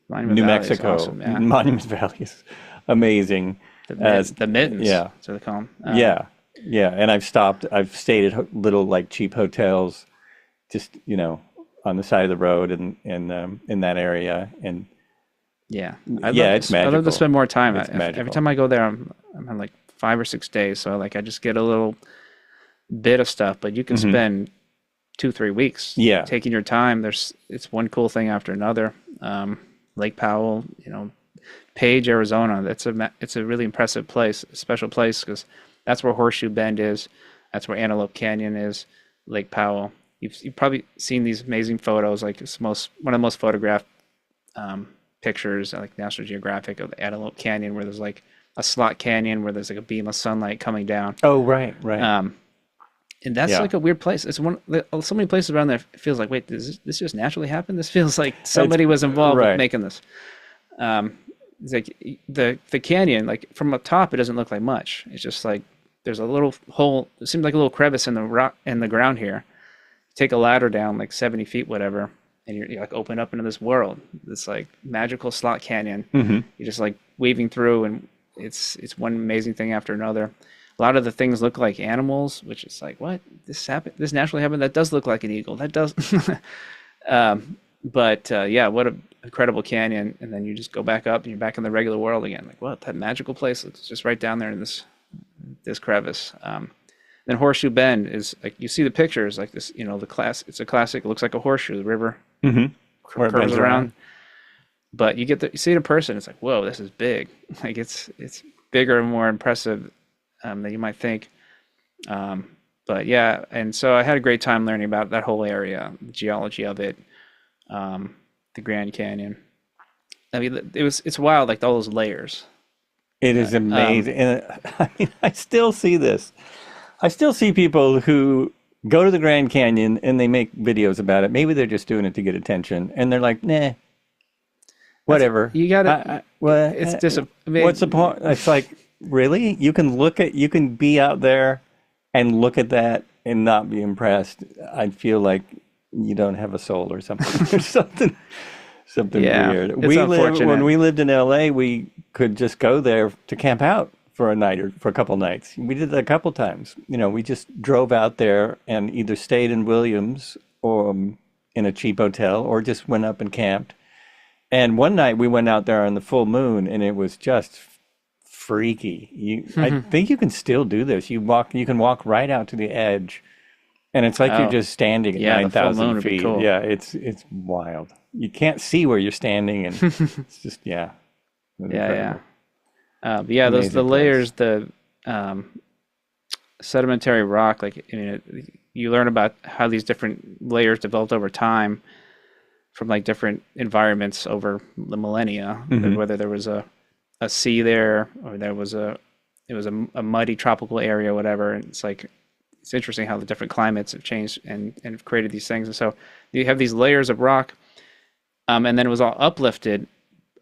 New Mexico. Awesome, yeah. Monument Valley is amazing. The Mittens. Yeah. That's what they call them. Yeah. And I've stayed at little like cheap hotels, just, on the side of the road and in that area. And it's magical. I'd love to spend more time. Every time I go there, I'm on like 5 or 6 days. So like I just get a little bit of stuff, but you can spend 2-3 weeks taking your time. It's one cool thing after another. Lake Powell, Page, Arizona. It's a really impressive place, a special place, because that's where Horseshoe Bend is. That's where Antelope Canyon is. Lake Powell. You've probably seen these amazing photos. Like it's one of the most photographed pictures, like National Geographic, of the Antelope Canyon, where there's like a slot canyon where there's like a beam of sunlight coming down. Oh, right. And that's like a weird place. It's so many places around there. It feels like, wait, does this just naturally happen? This feels like somebody was involved with making this. It's like the canyon, like from up top, it doesn't look like much. It's just like there's a little hole. It seems like a little crevice in the ground here. Take a ladder down like 70 feet, whatever, and you're like open up into this world, this like magical slot canyon. You're just like weaving through, and it's one amazing thing after another. A lot of the things look like animals, which is like, what? This naturally happened? That does look like an eagle. That does. But what an incredible canyon. And then you just go back up and you're back in the regular world again. Like, what? That magical place looks just right down there in this crevice. Then Horseshoe Bend is like, you see the pictures like this, it's a classic. It looks like a horseshoe. The river curves around. But you see it in person. It's like, whoa, this is big. Like it's bigger and more impressive than you might think. But yeah, and so I had a great time learning about that whole area, the geology of it, the Grand Canyon. I mean, it's wild, like all those layers. It is amazing. And I mean, I still see this. I still see people who go to the Grand Canyon and they make videos about it. Maybe they're just doing it to get attention, and they're like, nah, whatever. You gotta. It's just. What's the point? It's like, really? You can be out there and look at that and not be impressed. I feel like you don't have a soul or something. Or something Yeah, weird. it's unfortunate. When we lived in LA, we could just go there to camp out for a night or for a couple nights. We did that a couple times. We just drove out there and either stayed in Williams or in a cheap hotel or just went up and camped. And one night we went out there on the full moon and it was just freaky. I think you can still do this. You can walk right out to the edge and it's like you're just standing at the full moon 9,000 would be feet. cool. Yeah, it's wild. You can't see where you're standing and it's just, Yeah. incredible. Yeah, those the Amazing layers, the sedimentary rock. Like, you learn about how these different layers developed over time from like different environments over the millennia. Whether there was a sea there, or it was a muddy tropical area, or whatever. And it's interesting how the different climates have changed and have created these things. And so you have these layers of rock, and then it was all uplifted.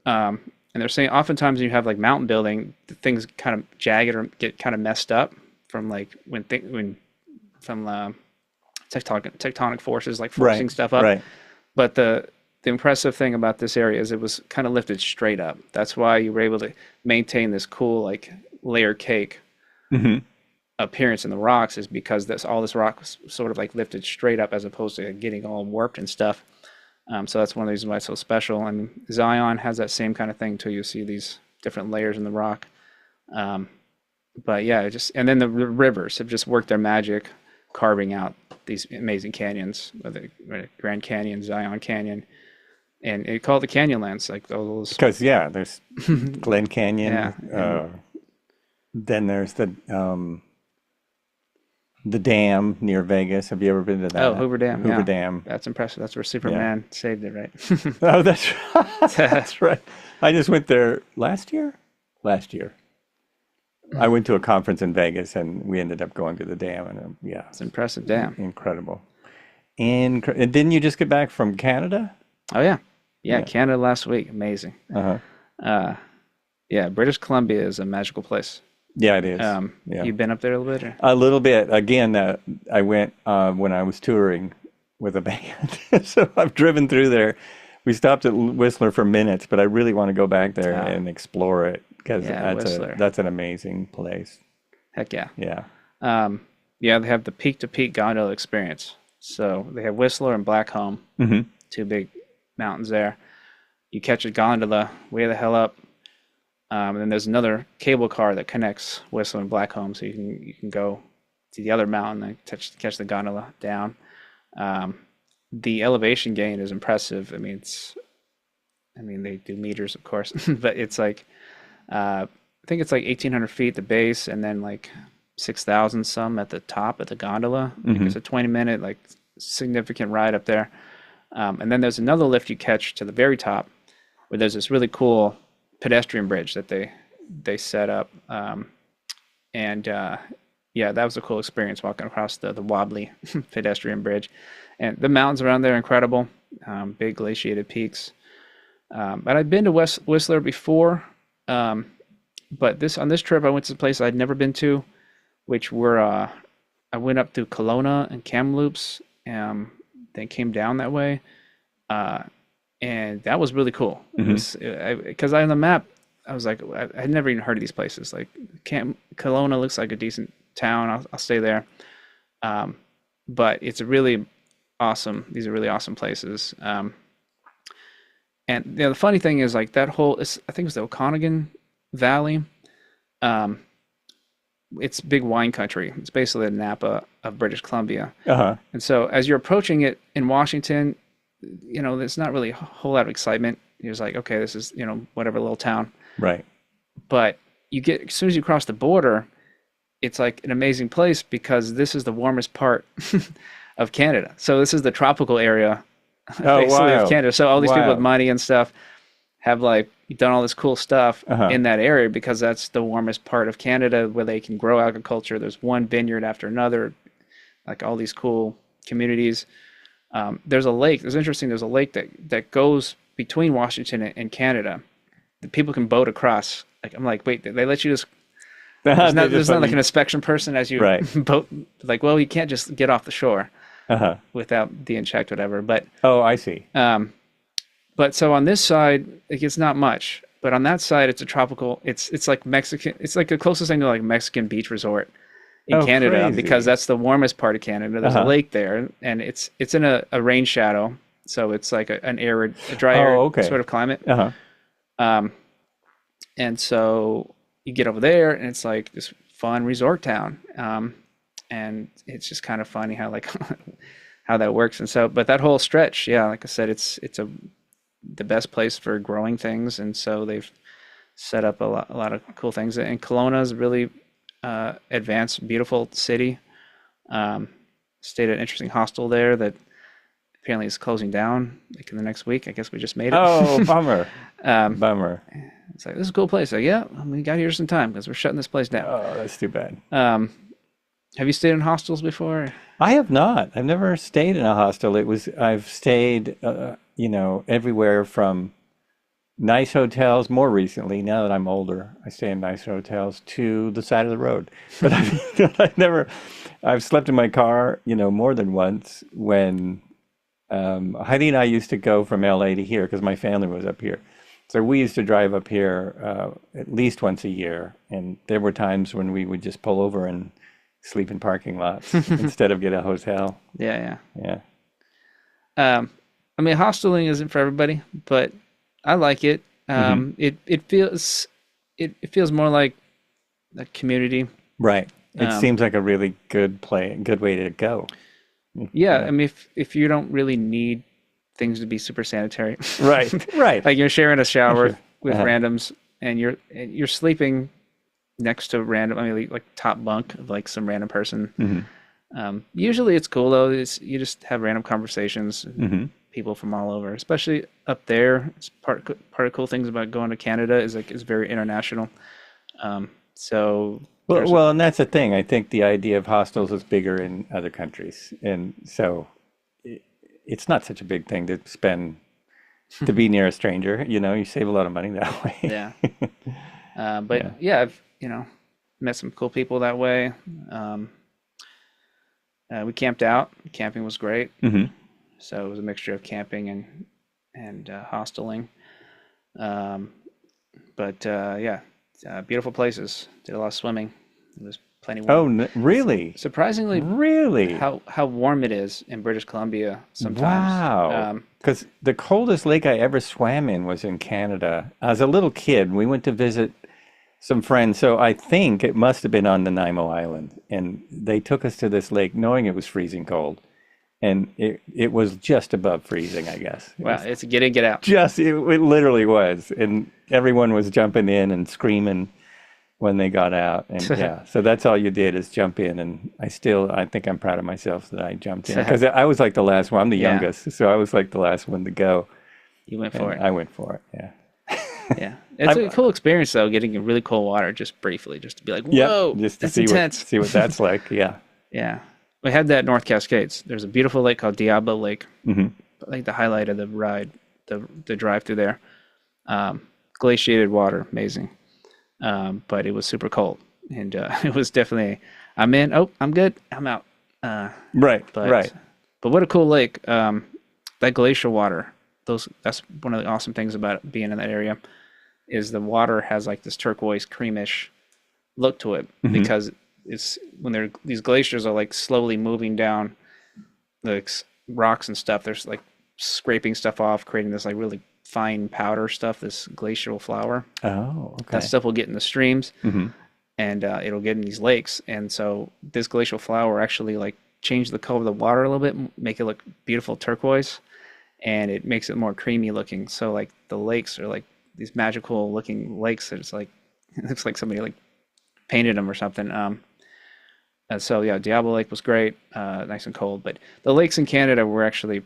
And they're saying oftentimes when you have like mountain building, the things kind of jagged or get kind of messed up from like tectonic forces like forcing stuff up. Right. But the impressive thing about this area is it was kind of lifted straight up. That's why you were able to maintain this cool like layer cake appearance in the rocks, is because all this rock was sort of like lifted straight up as opposed to getting all warped and stuff. So that's one of the reasons why it's so special. And Zion has that same kind of thing too. You see these different layers in the rock. But yeah, and then the rivers have just worked their magic, carving out these amazing canyons, whether Grand Canyon, Zion Canyon, and they call it the Canyonlands, like those. Because there's Glen Canyon. Yeah. Then there's the dam near Vegas. Have you ever been to that? Oh, Hoover Dam. Hoover Yeah. Dam. That's impressive. That's where Superman saved it, right? Oh, that's right. That's right. I just went there last year. I went to a conference in Vegas and we ended up going to the dam. And It's an impressive dam. Incredible. And didn't you just get back from Canada? Oh, yeah. Yeah, Canada last week. Amazing. Yeah, British Columbia is a magical place. Yeah, it is. You've been up there a little bit? Or? A little bit. Again, I went when I was touring with a band. So I've driven through there. We stopped at Whistler for minutes, but I really want to go back there and explore it because that's an amazing place. Heck yeah. Yeah. They have the peak-to-peak gondola experience. So they have Whistler and Blackcomb, two big mountains there. You catch a gondola way the hell up. And then there's another cable car that connects Whistler and Blackcomb, so you can go to the other mountain and catch the gondola down. The elevation gain is impressive. They do meters, of course, but it's like I think it's like 1,800 feet at the base, and then like 6,000 some at the top at the gondola. It's a 20-minute like significant ride up there. And then there's another lift you catch to the very top, where there's this really cool pedestrian bridge that they set up, that was a cool experience walking across the wobbly pedestrian bridge. And the mountains around there are incredible, big glaciated peaks. But I'd been to Whistler before, but on this trip I went to a place I'd never been to, which were I went up through Kelowna and Kamloops, then came down that way. And that was really cool. Because on the map, I was like, I had never even heard of these places. Like, Kelowna looks like a decent town. I'll stay there. But it's really awesome. These are really awesome places. And the funny thing is, like, I think it was the Okanagan Valley. It's big wine country. It's basically the Napa of British Columbia. And so as you're approaching it in Washington, there's not really a whole lot of excitement. You're just like, okay, this is, whatever little town. Right. But as soon as you cross the border, it's like an amazing place because this is the warmest part of Canada. So this is the tropical area of Canada. So all these people with money and stuff have like done all this cool stuff in that area because that's the warmest part of Canada where they can grow agriculture. There's one vineyard after another, like all these cool communities. There's a lake. It's interesting. There's a lake that goes between Washington and Canada. The people can boat across. Like, I'm like, wait, they let you just? There's not like an inspection person as you boat. Like, well, you can't just get off the shore. without being checked, whatever. But Oh, I see. but so on this side, like, it's not much. But on that side, it's a tropical. It's like Mexican. It's like the closest thing to like Mexican beach resort in Oh, Canada, crazy. because that's the warmest part of Canada. There's a lake there, and it's in a rain shadow, so it's like an arid, a dry arid okay. sort of climate. Uh-huh. And so you get over there, and it's like this fun resort town, and it's just kind of funny how like how that works. And so, but that whole stretch, yeah, like I said, it's the best place for growing things, and so they've set up a lot of cool things. And Kelowna is a really advanced, beautiful city. Stayed at an interesting hostel there that apparently is closing down like in the next week. I guess we just made it. Oh, bummer. Bummer. It's like, this is a cool place. Like, yeah, we got here some time because we're shutting this place down. Oh, that's too bad. Have you stayed in hostels before? I have not. I've never stayed in a hostel. I've stayed, everywhere from nice hotels more recently. Now that I'm older, I stay in nice hotels to the side of the road. But I've slept in my car, more than once when Heidi and I used to go from LA to here because my family was up here. So we used to drive up here at least once a year. And there were times when we would just pull over and sleep in parking lots instead of get a hotel. Yeah. Yeah. I mean, hosteling isn't for everybody, but I like it. It feels more like a community. Right. It seems like a really good way to go. Yeah, I mean, if you don't really need things to be super sanitary, Right. like you're sharing a shower with randoms, and you're sleeping next to random, I mean, like top bunk of like some random person. Usually it's cool though. You just have random conversations, people from all over, especially up there. It's part of cool things about going to Canada is like it's very international. So well, and that's the thing. I think the idea of hostels is bigger in other countries, and so it's not such a big thing to be near a stranger. You save a lot of money that way. Yeah. But yeah, I've met some cool people that way. We camped out. Camping was great. So it was a mixture of camping and hosteling. Beautiful places. Did a lot of swimming. It was plenty warm. Oh, really? Surprisingly, Really? how warm it is in British Columbia sometimes. Wow. Because the coldest lake I ever swam in was in Canada. As a little kid, we went to visit some friends. So I think it must have been on Nanaimo Island. And they took us to this lake knowing it was freezing cold. And it was just above freezing, I guess. Wow, it's a get in, get out. It literally was. And everyone was jumping in and screaming when they got out. And yeah, so that's all you did is jump in. And I think I'm proud of myself that I jumped in. Because I was like the last one. I'm the youngest. So I was like the last one to go. You went for it. I went for it, yeah. Yeah. It's a cool experience, though, getting in really cold water just briefly, just to be like, whoa, just to that's see intense. see what that's like, yeah. Yeah. We had that at North Cascades. There's a beautiful lake called Diablo Lake. Like the highlight of the ride, the drive through there. Glaciated water, amazing. But it was super cold. And it was definitely, I'm in, oh, I'm good, I'm out. Right. But what a cool lake. That glacial water, that's one of the awesome things about being in that area, is the water has like this turquoise creamish look to it, because it's when these glaciers are like slowly moving down the rocks and stuff, there's like scraping stuff off, creating this like really fine powder stuff, this glacial flour. Oh, okay. That stuff will get in the streams, and it'll get in these lakes. And so this glacial flour actually like change the color of the water a little bit, make it look beautiful turquoise, and it makes it more creamy looking. So like the lakes are like these magical looking lakes that it's like, it looks like somebody like painted them or something. So yeah, Diablo Lake was great, nice and cold. But the lakes in Canada were actually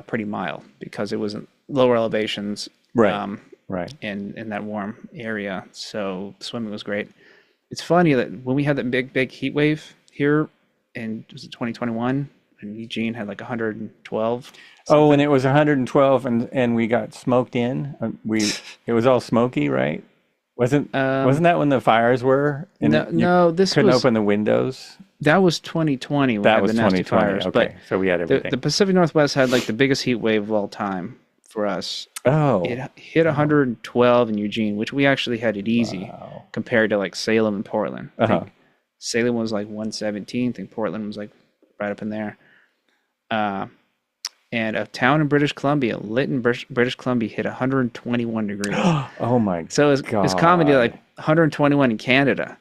pretty mild because it was in lower elevations, right, in that warm area. So swimming was great. It's funny that when we had that big heat wave here in, was it 2021, and Eugene had like 112. Something. Oh, and it was 112, and we got smoked in. It was all smoky, right? Wasn't that when the fires were? And no, this couldn't was, open the windows. That was 2020. We That had was the nasty 2020. fires, Okay, so we had everything. the Pacific Northwest had like the biggest heat wave of all time for us. Oh, It hit 112 in Eugene, which we actually had it easy wow. compared to like Salem and Portland. I Uh-huh. think Salem was like 117. I think Portland was like right up in there. And a town in British Columbia, Lytton, British Columbia, hit 121 degrees. Oh my So God. it's comedy like 121 in Canada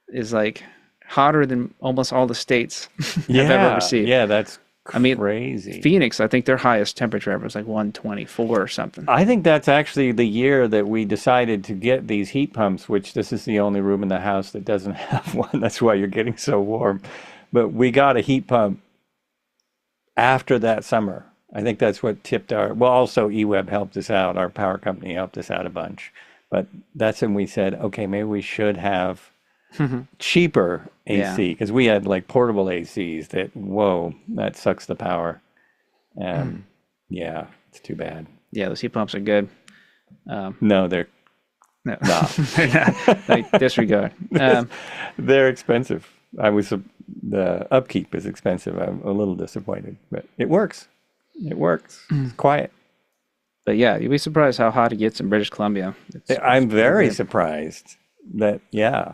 is like hotter than almost all the states I've ever received. Yeah, that's I mean, crazy. Phoenix, I think their highest temperature ever was like 124 or something. I think that's actually the year that we decided to get these heat pumps, which this is the only room in the house that doesn't have one. That's why you're getting so warm. But we got a heat pump after that summer. I think that's what tipped well, also eWeb helped us out. Our power company helped us out a bunch. But that's when we said, okay, maybe we should have cheaper AC, because we had like portable ACs that, whoa, that sucks the power. Yeah, it's too bad. Yeah, those heat pumps are good. No, they're No, not. they're not. Like, disregard. They're expensive. The upkeep is expensive. I'm a little disappointed, but it works. It works. It's quiet. But yeah, you'd be surprised how hot it gets in British Columbia. I'm very surprised that, yeah.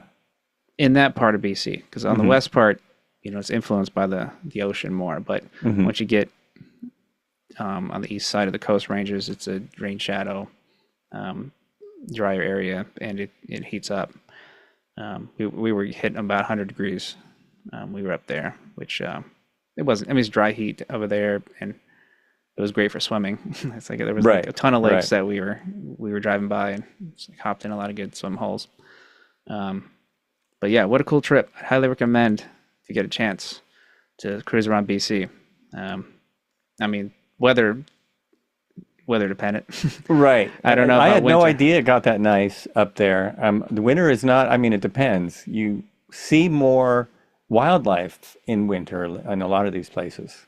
In that part of BC, because on the west part, it's influenced by the ocean more. But once you get on the east side of the Coast Ranges, it's a rain shadow, drier area, and it heats up. We were hitting about 100 degrees. We were up there, which it wasn't. I mean, it's dry heat over there, and it was great for swimming. It's like there was like a ton of lakes that we were driving by, and just hopped in a lot of good swim holes. But yeah, what a cool trip! I highly recommend if you get a chance to cruise around BC. I mean, weather dependent. Right. I don't know. I had no winter. idea it got that nice up there. The winter is not, I mean, it depends. You see more wildlife in winter in a lot of these places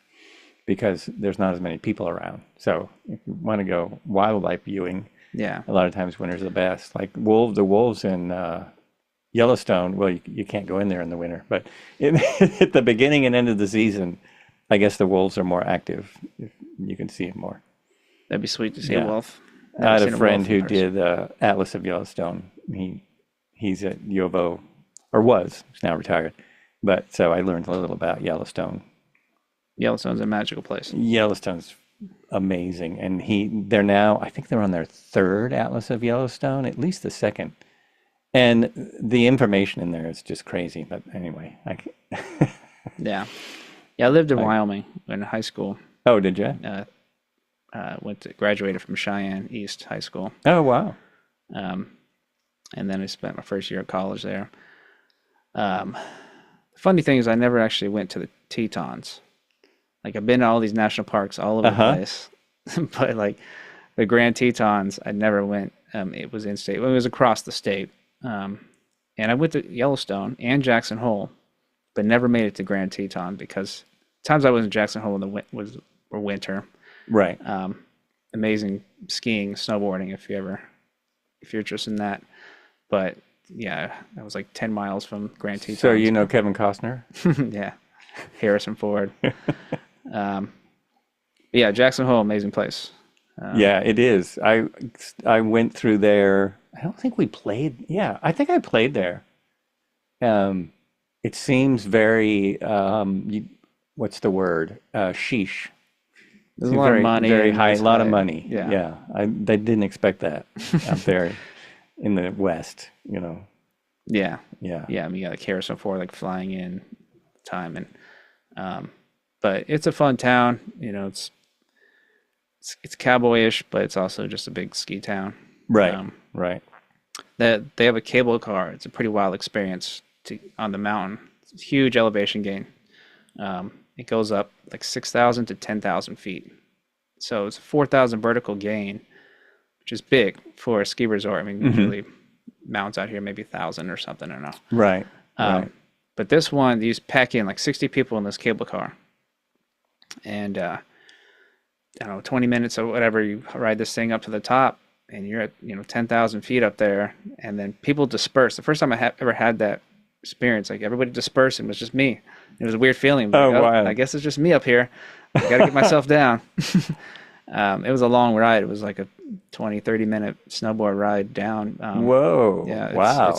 because there's not as many people around. So if you want to go wildlife viewing, Yeah. a lot of times winter's the best. Like the wolves in Yellowstone, well, you can't go in there in the winter, but at the beginning and end of the season, I guess the wolves are more active. If you can see them more. That'd be sweet to see a wolf. I had a friend who did Atlas of Yellowstone. He's at U of O, or was, he's now retired. But so I learned a little about Yellowstone. Yellowstone's a magical place. Yellowstone's amazing. And they're now, I think they're on their third Atlas of Yellowstone, at least the second. And the information in there is just crazy. But anyway, Yeah. Yeah, I lived in Wyoming in high school. Oh, did you? Graduated from Cheyenne East High School. Oh, wow. And then I spent my first year of college there. The funny thing is I never actually went to the Tetons. Like, I've been to all these national parks all over the place. But like the Grand Tetons, I never went. It was in state. It was across the state. And I went to Yellowstone and Jackson Hole, but never made it to Grand Teton because times I was in Jackson Hole were winter. Right. Amazing skiing, snowboarding if you're interested in that. But yeah, I was like 10 miles from Grand Teton. So you know Kevin Costner? Yeah. Harrison Ford. Yeah, Jackson Hole, amazing place. Yeah, it is. I went through there. I don't think we played. Yeah, I think I played there. It seems very, what's the word? Sheesh. There's a lot of money. Very high, a lot of money. Yeah. They didn't expect that up there in the West, Yeah. Yeah. Yeah, I mean, you got like Harrison Ford like flying in time, and but it's a fun town. It's cowboyish, but it's also just a big ski town. Right. Right. They have a cable car. It's a pretty wild experience on the mountain. It's a huge elevation gain. It goes up like 6,000 to 10,000 feet. So it's a 4,000 vertical gain, which is big for a ski resort. I mean, usually mountains out here maybe 1,000 or something. I don't know. Right. Right. But this one, these pack in like 60 people in this cable car. And, I don't know, 20 minutes or whatever, you ride this thing up to the top and you're at, 10,000 feet up there. And then people disperse. The first time I ever had that experience. Like everybody dispersed and it was just me. It was a weird feeling. Oh, Like, wow. I guess it's just me up here. I got to get myself down. It was a long ride. It was like a 20, 30-minute snowboard ride down. Whoa. Yeah. Wow.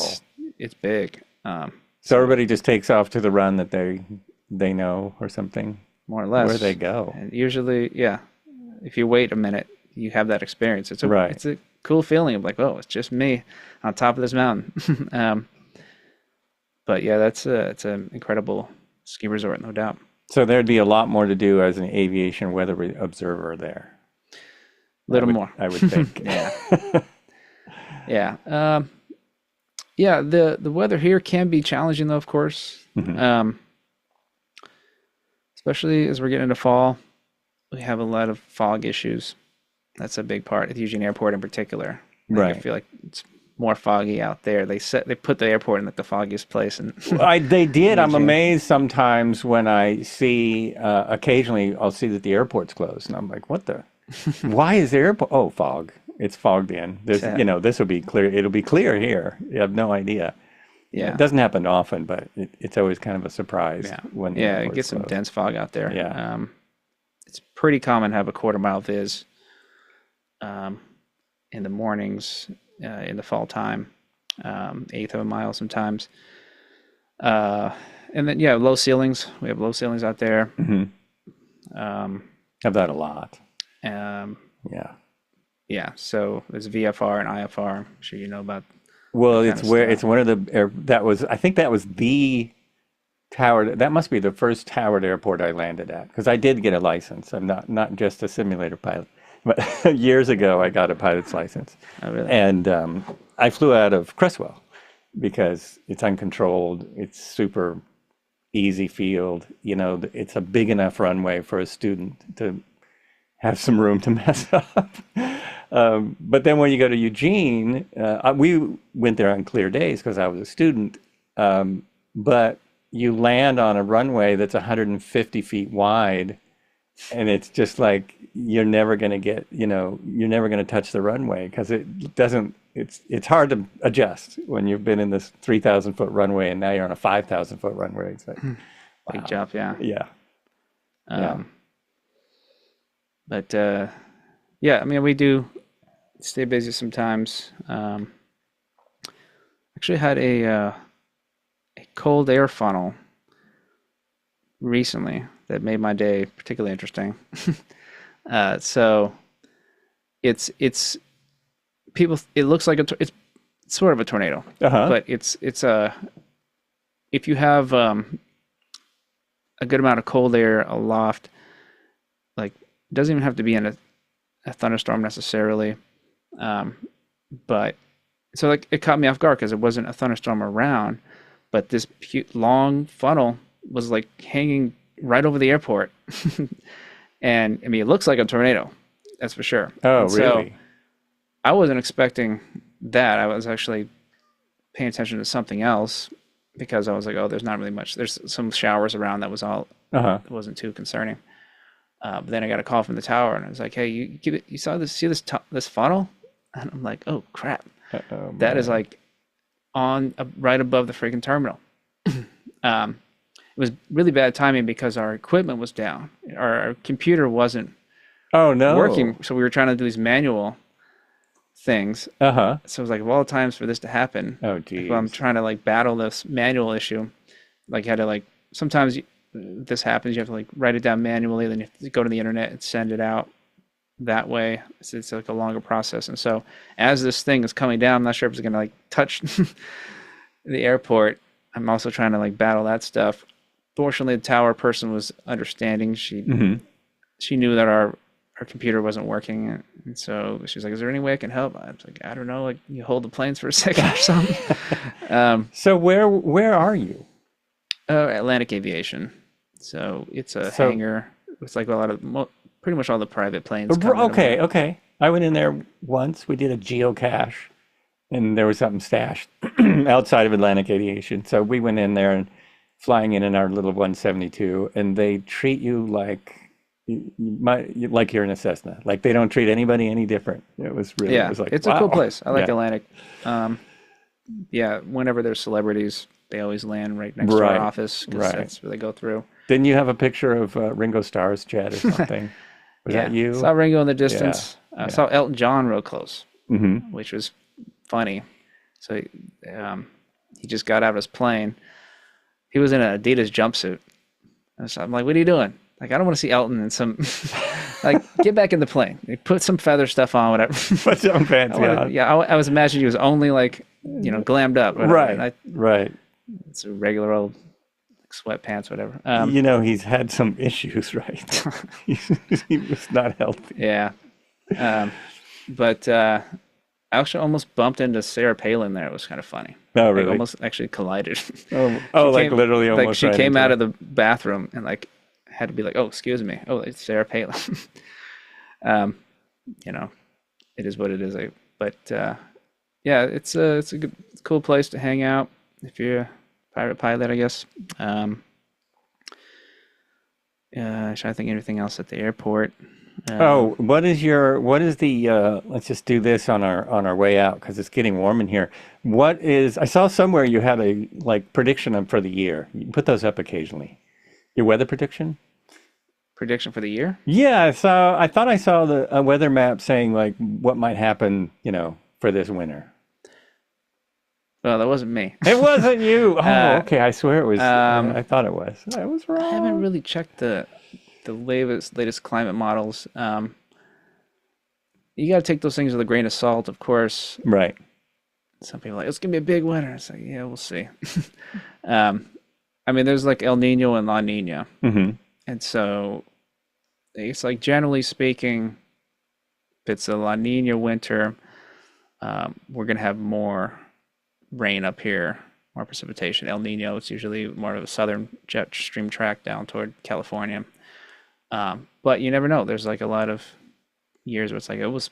It's big. So everybody just takes off to the run that they know or something, More or less. where they go. And usually, yeah, if you wait a minute, you have that experience. It's Right. It's a cool feeling of like, oh, it's just me on top of this mountain. But yeah, it's an incredible ski resort, no doubt. So there'd be a lot more to do as an aviation weather observer there. Little more. I would think. Yeah. Yeah. Yeah, the weather here can be challenging though, of course. Especially as we're getting into fall, we have a lot of fog issues. That's a big part at Eugene Airport in particular. Like, Right. I feel like it's more foggy out there. They put the airport in like the foggiest place, and They did. I'm Eugene. amazed sometimes when I see, occasionally I'll see that the airport's closed, and I'm like, what the? Why is the airport? Oh, fog. It's fogged in. There's, Yeah. this will be clear. It'll be clear here. You have no idea. yeah, It doesn't happen often, but it's always kind of a surprise yeah, when the yeah. It airport's gets some closed. dense fog out there. Yeah. It's pretty common to have a quarter-mile viz in the mornings in the fall time, eighth of a mile sometimes. And then, yeah, low ceilings. We have low ceilings out there. Have that a lot. Um, Yeah. yeah, so there's VFR and IFR. I'm sure you know about. Well, kind it's of where stuff. it's one of the I think that was the towered. That must be the first towered airport I landed at, because I did get a license. I'm not just a simulator pilot, but years ago I got a pilot's license, Oh, really? and I flew out of Cresswell because it's uncontrolled. It's super easy field. It's a big enough runway for a student to have some room to mess up. But then when you go to Eugene, we went there on clear days because I was a student. But you land on a runway that's 150 feet wide, and it's just like you're never going to you're never going to touch the runway because it doesn't. It's hard to adjust when you've been in this 3,000 foot runway and now you're on a 5,000 foot runway. It's like, Big wow. jump, yeah. Yeah. Yeah. But yeah, I mean, we do stay busy sometimes. Actually had a cold air funnel recently that made my day particularly interesting. So it's people. It looks like it's sort of a tornado, but it's if you have a good amount of cold air aloft, like it doesn't even have to be in a thunderstorm necessarily, but so like it caught me off guard because it wasn't a thunderstorm around, but this long funnel was like hanging right over the airport. And I mean, it looks like a tornado, that's for sure. Oh, And really? So I wasn't expecting that. I was actually paying attention to something else because I was like, oh, there's not really much. There's some showers around. That was all. It wasn't too concerning. But then I got a call from the tower, and I was like, hey, you saw this? See this funnel? And I'm like, oh crap, that is like on right above the freaking terminal. It was really bad timing because our equipment was down. Our computer wasn't Oh no. working, so we were trying to do these manual things. Uh-huh. So it was like, of all the times for this to happen, Oh geez. if I'm trying to like battle this manual issue, like you had to like sometimes this happens, you have to like write it down manually, then you have to go to the internet and send it out that way. It's like a longer process. And so as this thing is coming down, I'm not sure if it's going to like touch the airport. I'm also trying to like battle that stuff. Fortunately, the tower person was understanding. She knew that our computer wasn't working, and so she was like, "Is there any way I can help?" I was like, "I don't know. Like, you hold the planes for a second or something." So where are you? Atlantic Aviation. So it's a hangar. It's like a lot of pretty much all the private planes. Okay. I went in there once. We did a geocache, and there was something stashed outside of Atlantic Aviation. So we went in there and flying in our little 172, and they treat you like like you're in a Cessna. Like they don't treat anybody any different. It was really, it was like, it's wow. a cool place. I like Yeah. Atlantic. Yeah, whenever there's celebrities, they always land right next to our office because that's where they go through. Didn't you have a picture of Ringo Starr's jet or something? Was that you? Saw Ringo in the distance. Yeah. I saw Elton John real close, Mm-hmm. which was funny. So he just got out of his plane. He was in an Adidas jumpsuit. So I'm like, what are you doing? Like, I don't want to see Elton in some, like, get back in the plane. Put some feather stuff on, whatever. Put some fancy on. Yeah, I was imagining he was only, like, you know, glammed up. Whatever. Right. It's a regular old sweatpants, whatever. You know, he's had some issues, right? He was not healthy. Yeah. But I actually almost bumped into Sarah Palin there. It was kind of funny. Oh, really? Like, almost actually collided. Like literally almost. Like she came out of the bathroom and like had to be like, oh, excuse me. Oh, it's Sarah Palin. You know, it is what it is. But yeah, it's a good, cool place to hang out if you're a private pilot, I guess. Trying to think anything else at the airport. What is the let's just do this on our way out because it's getting warm in here. I saw somewhere you had a like prediction for the year. You can put those up occasionally. Your weather prediction? Prediction for the year? Yeah, I thought I saw a weather map saying like what might happen, you know, for this winter. Well, that wasn't me. It wasn't you. Oh, okay. I swear it was. I thought it was. I was wrong. I haven't really checked the latest climate models. You got to take those things with a grain of salt, of course. Right. Some people are like, it's gonna be a big winter. It's like, yeah, we'll see. I mean, there's like El Nino and La Nina, and so it's like generally speaking, if it's a La Nina winter, we're gonna have more rain up here, more precipitation. El Nino, it's usually more of a southern jet stream track down toward California. But you never know. There's like a lot of years where it's like it was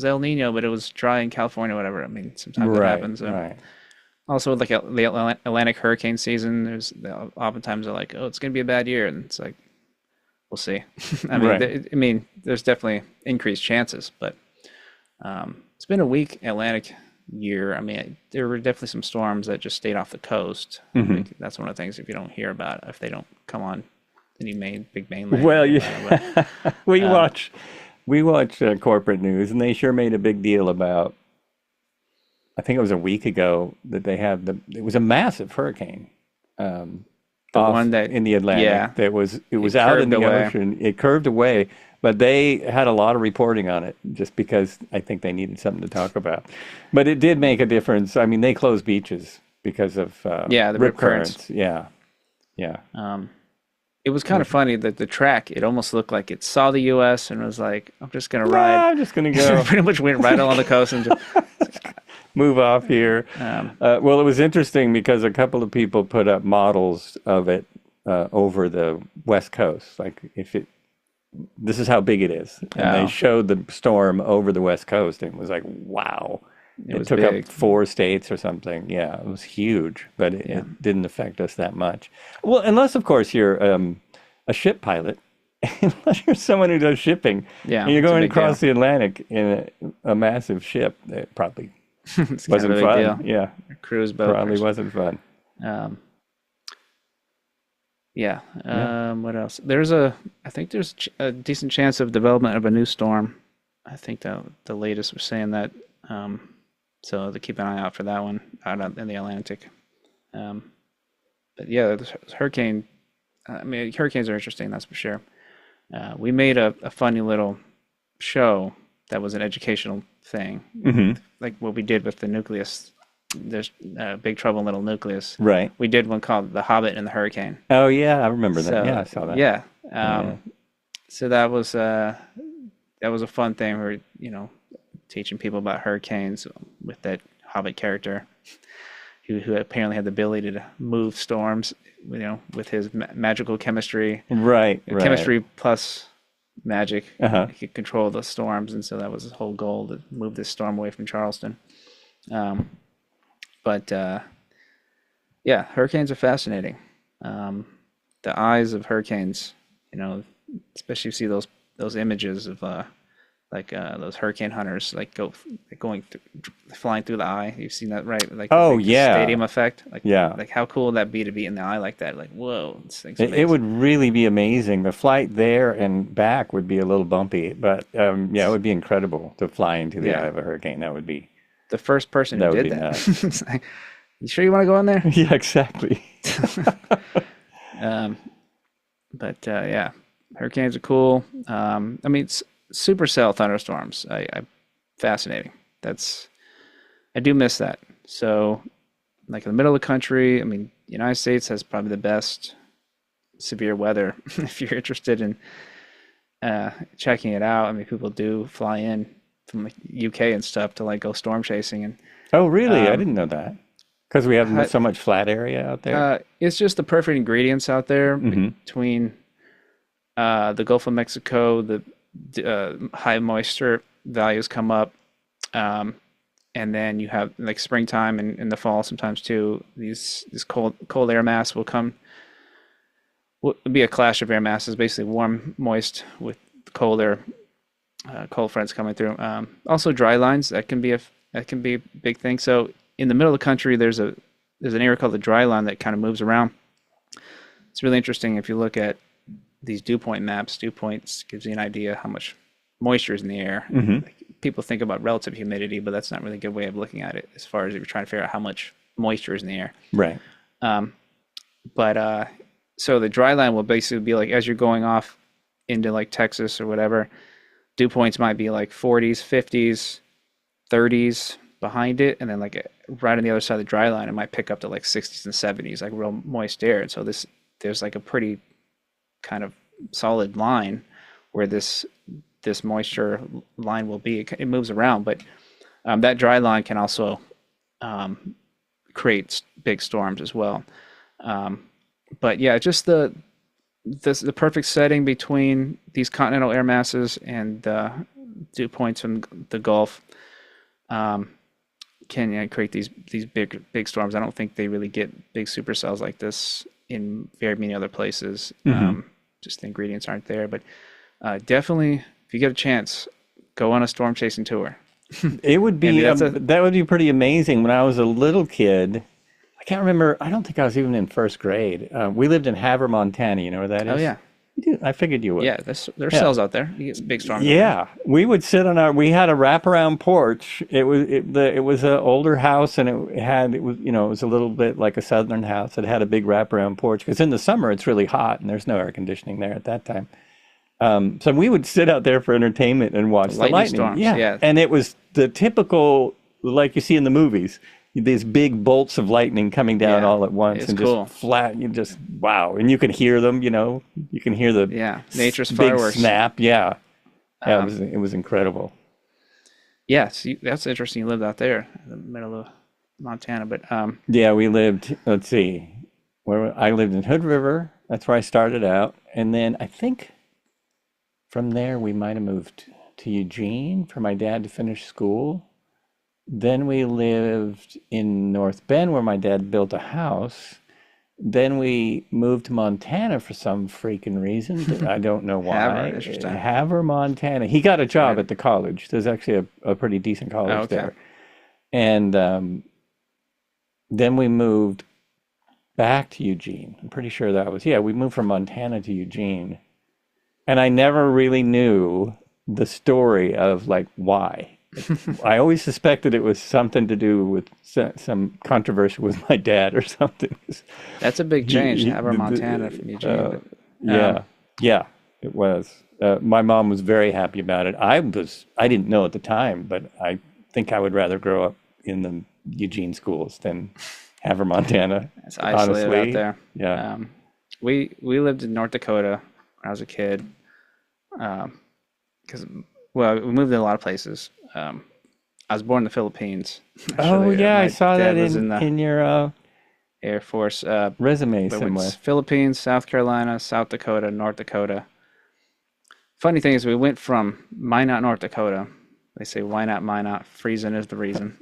El Nino, but it was dry in California, whatever. I mean, sometimes that happens. Right. Also, like the Atlantic hurricane season, oftentimes they're like, oh, it's going to be a bad year, and it's like, we'll see. I mean, there's definitely increased chances, but it's been a weak Atlantic year. I mean, there were definitely some storms that just stayed off the coast. Like, that's one of the things if you don't hear about, if they don't come on any big mainland. Well, we watch corporate news, and they sure made a big deal about. I think it was a week ago that they had it was a massive hurricane. The one that in the Atlantic it was out in the ocean. It curved away, but they had a lot of reporting on it just because I think they needed something to talk about. But it did make a difference. I mean, they closed beaches because of the rip currents. Yeah. It was kind of funny that the track, it almost looked like it saw the U.S. and was like, I'm just going to ride. I'm just going to go. Pretty much went right along the coast and just move off here. Well, it was interesting because a couple of people put up models of it over the West Coast. Like this is how big it is. And they showed the storm over the West Coast and it was like, wow. It took up 4 states or something. Yeah, it was huge, but it didn't affect us that much. Well, unless, of course, you're a ship pilot, unless you're someone who does shipping, and you're going across the Atlantic in a massive ship, it probably wasn't fun. Deal. Yeah, a cruise boat probably wasn't fun. What else? I think there's a decent chance of development of a new storm. I think that the latest was saying that. So to keep an eye out for that one out in the Atlantic. But yeah, the hurricane. I mean, hurricanes are interesting, that's for sure. We made a funny little show that was an educational thing, like what we did with the nucleus. There's Big Trouble in Little Nucleus. Right. We did one called The Hobbit and the Hurricane. Oh yeah, I remember that. Yeah, I saw that. Yeah. So that was a fun thing where teaching people about hurricanes with that Hobbit character, who apparently had the ability to move storms, with his magical chemistry. Right. Chemistry plus magic. He could control the storms, and so that was his whole goal, to move this storm away from Charleston. But hurricanes are fascinating. The eyes of hurricanes, especially you see those images of like those hurricane hunters, like flying through the eye. You've seen that, right? Like the Oh big yeah, stadium effect. Like yeah. like how cool would that be in the eye like that? Like whoa, this thing's It amazing. would really be amazing. The flight there and back would be a little bumpy, but yeah, it would be incredible to fly into the eye Yeah, of a hurricane. the first person who That would did be that. nuts. It's like, you sure you want to go in there? Yeah, exactly. Um, but yeah, hurricanes are cool. I mean, supercell thunderstorms. I fascinating. That's I do miss that. So, like in the middle of the country, I mean, the United States has probably the best severe weather. If you're interested in checking it out, I mean, people do fly in from the UK and stuff to like go storm chasing, and Oh, really? I um, didn't know that. Because we have ha- so much flat area out there. it's just the perfect ingredients out there Hmm. between the Gulf of Mexico, the high moisture values come up, um, and then you have like springtime and in the fall sometimes too. These cold air mass will be a clash of air masses, basically warm, moist with cold air, cold fronts coming through. Also dry lines that can be a big thing. So in the middle of the country, there's an area called the dry line that kind of moves around. It's really interesting if you look at these dew point maps. Dew points gives you an idea how much moisture is in the air. Hmm. Like, people think about relative humidity, but that's not really a good way of looking at it as far as if you're trying to figure out how much moisture is in the air. Right. But so the dry line will basically be like as you're going off into like Texas or whatever, dew points might be like 40s, 50s, 30s behind it, and then like right on the other side of the dry line, it might pick up to like 60s and 70s, like real moist air. And so there's like a pretty kind of solid line where this moisture line will be. It moves around, but that dry line can also create big storms as well. But yeah, just the perfect setting between these continental air masses and dew points from the Gulf can create these big storms. I don't think they really get big supercells like this in very many other places. Hmm. Just the ingredients aren't there. But definitely, if you get a chance, go on a storm chasing tour. It would I mean, be that's a that would be pretty amazing. When I was a little kid, I can't remember. I don't think I was even in first grade. We lived in Havre, Montana. You know where that oh is? yeah. You do? I figured you would. Yeah, there's Yeah. cells out there. You get big storms out there. Yeah, we would sit on we had a wraparound porch. It was an older house, and it was, it was a little bit like a southern house. It had a big wraparound porch because in the summer it's really hot and there's no air conditioning there at that time. So we would sit out there for entertainment and watch the Lightning lightning. storms. Yeah, Yeah, and it was the typical like you see in the movies. These big bolts of lightning coming down yeah. all at once It's and cool. just flat. You just wow, and you can hear them. You can hear the Yeah, nature's big fireworks. snap. Yeah, yeah, Um, it was incredible. yeah, see, that's interesting. You lived out there in the middle of Montana, but Yeah, we lived. Let's see, I lived in Hood River. That's where I started out, and then I think from there we might have moved to Eugene for my dad to finish school. Then we lived in North Bend where my dad built a house. Then we moved to Montana for some freaking reason. I don't know Havre, why. interesting. Havre, Montana. He got a job Right. at the college. There's actually a pretty decent Oh, college okay. there. And then we moved back to Eugene. I'm pretty sure yeah, we moved from Montana to Eugene. And I never really knew the story of like why. I always suspected it was something to do with some controversy with my dad or something. That's a big change to He- have our Montana from Eugene. uh, yeah, yeah, it was. My mom was very happy about it. I didn't know at the time, but I think I would rather grow up in the Eugene schools than Havre, Montana. It's isolated out Honestly, there. yeah. We lived in North Dakota when I was a kid. Because well, we moved in a lot of places. I was born in the Philippines. Oh Actually, yeah, I my saw dad that was in the in your Air Force. resume But somewhere. it's Philippines, South Carolina, South Dakota, North Dakota. Funny thing is, we went from Minot, North Dakota. They say, why not Minot? Freezing is the reason.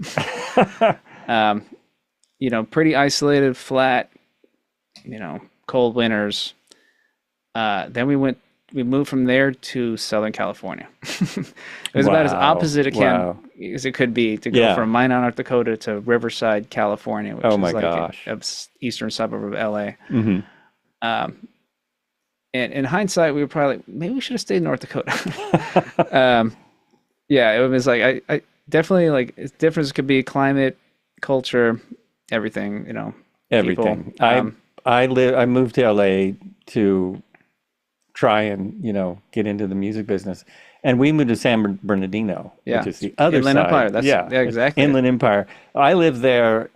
Pretty isolated, flat, cold winters. Then we went we moved from there to Southern California. It was about as Wow. opposite Wow. as it could be to go Yeah. from Minot, North Dakota to Riverside, California, which Oh is my like gosh. a eastern suburb of LA. Hmm. And in hindsight, we were probably like, maybe we should have stayed in North Dakota. Yeah, it was like I definitely like difference could be climate, culture, everything, Everything. people. I moved to LA to try and, get into the music business. And we moved to San Bernardino, Yeah. which is the other Inland side. Empire. Yeah, it's exactly. Inland Empire. I lived there.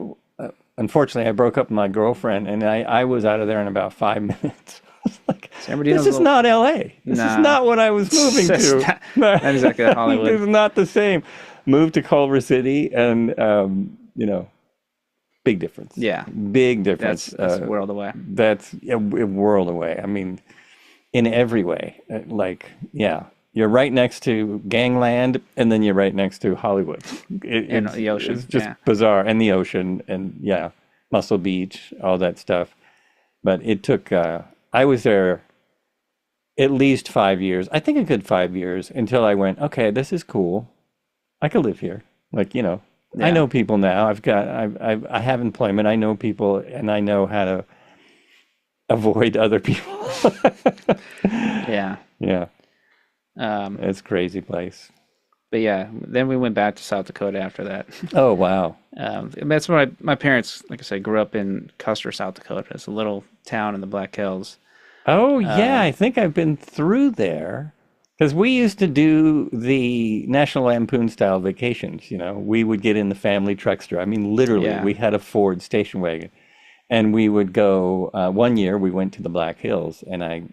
Unfortunately, I broke up with my girlfriend, and I was out of there in about 5 minutes. I was like, San Bernardino's this is not LA. This is Nah. not what I was moving That's to. not exactly Hollywood. It's not the same. Moved to Culver City, and, big difference. Yeah. Big difference. That's a world away. That's a world away. I mean, in every way. You're right next to gangland, and then you're right next to Hollywood. And the ocean, It's just yeah. bizarre. And the ocean, and Muscle Beach, all that stuff. But it took, I was there at least 5 years. I think a good 5 years until I went, okay, this is cool. I could live here. Like, I Yeah. know people now. I have employment. I know people, and I know how to avoid other people. Yeah. Yeah, Um, it's a crazy place. but yeah, then we went back to South Dakota after that. Oh, wow. And that's where my parents, like I said, grew up in Custer, South Dakota. It's a little town in the Black Hills. Oh, yeah, I think I've been through there. Because we used to do the National Lampoon style vacations, We would get in the family truckster. I mean, literally, Yeah. we had a Ford station wagon. And we would go, one year we went to the Black Hills, and I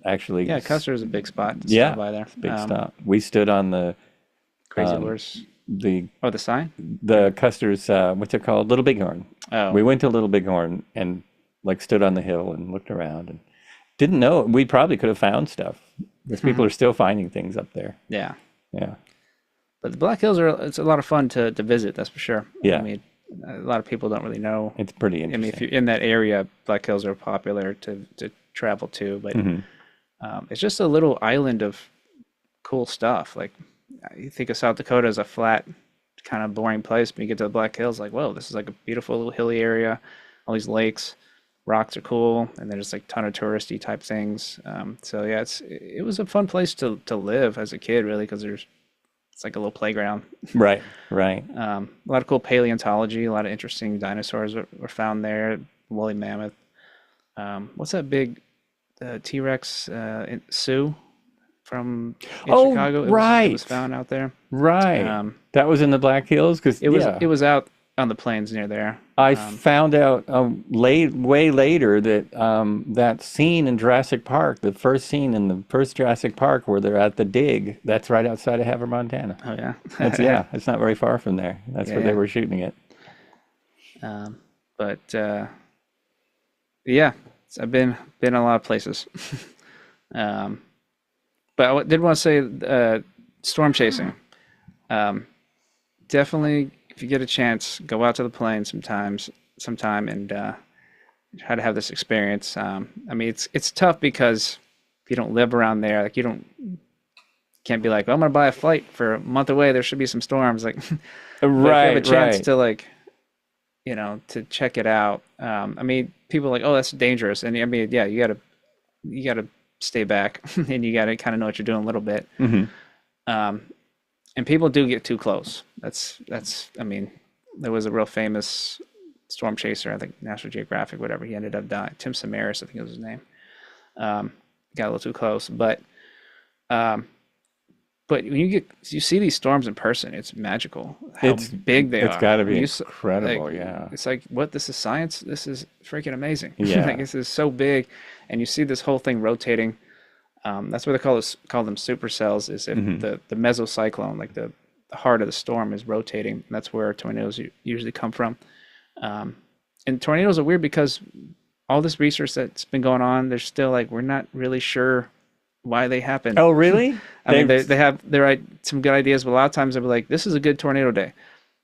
actually... Yeah, Custer is a big spot to Yeah, stop by there. big stop. We stood on the Crazy Horse. the Oh, the sign? Custer's, what's it called? Little Bighorn. Oh. We went to Little Bighorn and stood on the hill and looked around and didn't know. We probably could have found stuff because people are still finding things up there. Yeah. Yeah. But the Black Hills it's a lot of fun to visit, that's for sure. Yeah. I mean, a lot of people don't really know. It's pretty I mean, interesting. if you're in that area, Black Hills are popular to travel to, but it's just a little island of cool stuff. Like, you think of South Dakota as a flat, kind of boring place, but you get to the Black Hills, like, whoa, this is like a beautiful little hilly area, all these lakes, rocks are cool, and there's like a ton of touristy type things. So yeah, it was a fun place to live as a kid, really, because it's like a little playground. Right, right. A lot of cool paleontology, a lot of interesting dinosaurs were found there, woolly mammoth. What's that big T-Rex Sioux from Chicago? Right. It was found out there. Right. That was in the Black Hills? Because It was out on the plains near there. I found out way later that that scene in Jurassic Park, the first scene in the first Jurassic Park where they're at the dig, that's right outside of Havre, Montana. Oh yeah. It's not very far from there. That's where they were shooting it. But yeah, I've been a lot of places. But I did want to say storm chasing. Definitely, if you get a chance, go out to the plains sometime and try to have this experience. I mean, it's tough because if you don't live around there, like can't be like, well, I'm gonna buy a flight for a month away. There should be some storms. Like, but if you have a chance to to check it out. I mean, people are like, oh, that's dangerous, and I mean, yeah, you gotta stay back, and you gotta kind of know what you're doing a little bit. And people do get too close. That's. I mean, there was a real famous storm chaser, I think National Geographic, whatever. He ended up dying. Tim Samaras, I think was his name. Got a little too close, but when you see these storms in person, it's magical. How big they are. It's got to be Like, incredible, yeah. It's like, what? This is science? This is freaking amazing. Yeah. Like, this is so big, and you see this whole thing rotating. That's what they call them supercells. Is if the mesocyclone, like the heart of the storm, is rotating. And that's where tornadoes usually come from. And tornadoes are weird because all this research that's been going on, they're still like, we're not really sure why they happen. Oh, really? I mean, they have some good ideas, but a lot of times they'll be like, this is a good tornado day.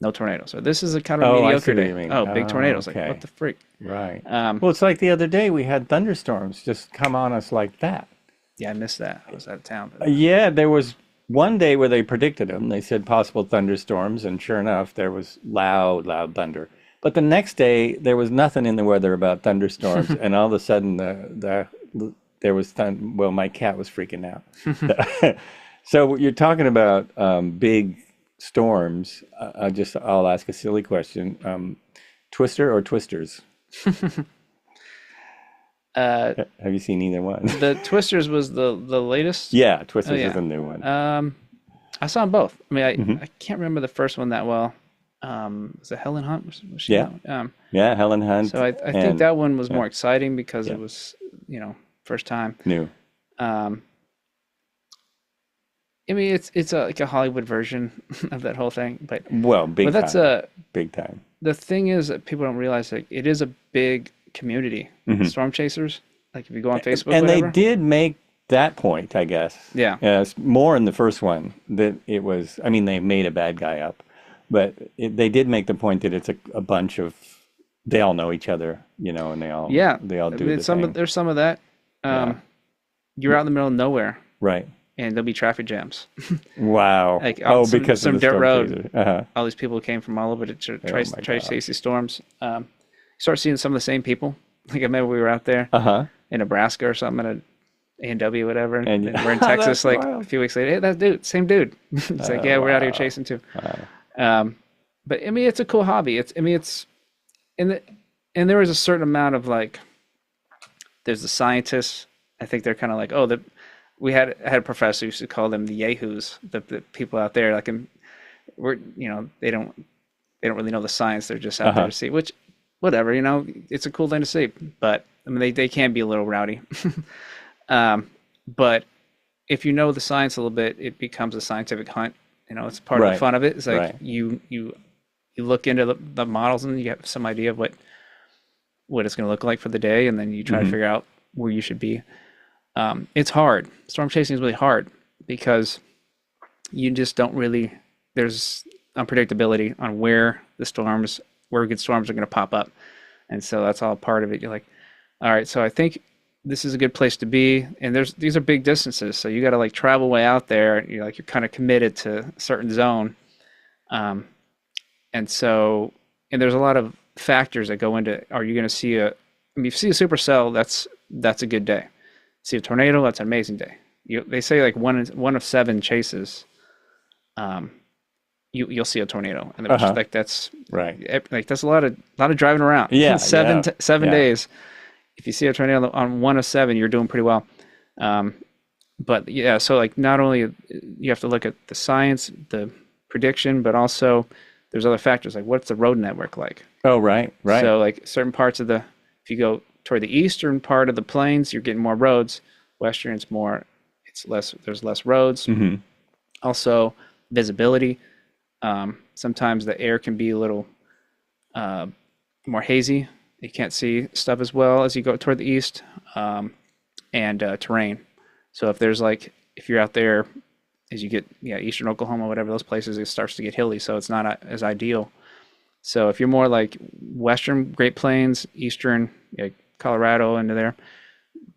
No tornadoes. Or this is a kind of mediocre day. Oh, big tornadoes. Okay. Like, what the freak? Right. Well, it's like the other day we had thunderstorms just come on us like that. Yeah, I missed that. I was out of town. But... Yeah, there was one day where they predicted them. They said possible thunderstorms, and sure enough, there was loud, loud thunder. But the next day, there was nothing in the weather about thunderstorms, and all of a sudden, there was well, my cat was freaking out. So you're talking about big storms. I'll ask a silly question: Twister or Twisters? Have you seen either one? The Twisters was the latest. Yeah, Twisters is a new one. I saw them both. I mean, I can't remember the first one that well. Was it Helen Hunt? Was she Yeah. Yeah, Helen Hunt. So I think that one was more exciting because it was, first time. New. I mean, it's like a Hollywood version of that whole thing, but that's big time. The thing is that people don't realize that it is a big community. Storm chasers. Like if you go on Facebook, and whatever. they did make that point, I guess. Yeah. It's more in the first one that it was. I mean, they made a bad guy up, but they did make the point that it's a bunch of. They all know each other, and they all do the thing. There's some of that. You're out in the middle of nowhere, right? And there'll be traffic jams. Wow! Like because some of the dirt storm road. chaser. All these people came from all over to try to chase these storms. You start seeing some of the same people. Like I remember we were out there in Nebraska or something at a A&W, whatever, and we're in Texas like wild. A few weeks later. Hey, that dude, same dude. It's like, yeah, we're out here chasing too. Wow. But I mean, it's a cool hobby. And there was a certain amount of like, there's the scientists. I think they're kind of like, I had a professor who used to call them the yahoos, the people out there. Like, they don't really know the science. They're just out there to see, which, whatever, it's a cool thing to see. But I mean, they can be a little rowdy. But if you know the science a little bit, it becomes a scientific hunt. It's part of the fun of it. It's like you look into the models and you have some idea of what it's going to look like for the day, and then you try to figure out where you should be. It's hard. Storm chasing is really hard because you just don't really. There's unpredictability on where good storms are going to pop up, and so that's all part of it. You're like, all right, so I think this is a good place to be, and these are big distances, so you got to like travel way out there. You're kind of committed to a certain zone, and there's a lot of factors that go into. Are you going to see if you see a supercell, that's a good day. See a tornado, that's an amazing day. They say like one of 7 chases, you'll see a tornor, and just like that's right. Like that's a lot of driving around. Yeah, 7 days. If you see a tornado on 1 of 7, you're doing pretty well. But yeah, so like not only you have to look at the science, the prediction, but also there's other factors like what's the road network like. Oh, right. So like certain parts of if you go toward the eastern part of the plains, you're getting more roads. Western, it's less. There's less roads. Also, visibility. Sometimes the air can be a little more hazy. You can't see stuff as well as you go toward the east. And terrain. So if you're out there as you get eastern Oklahoma, whatever those places, it starts to get hilly, so it's not as ideal. So if you're more like western Great Plains, eastern Colorado into there,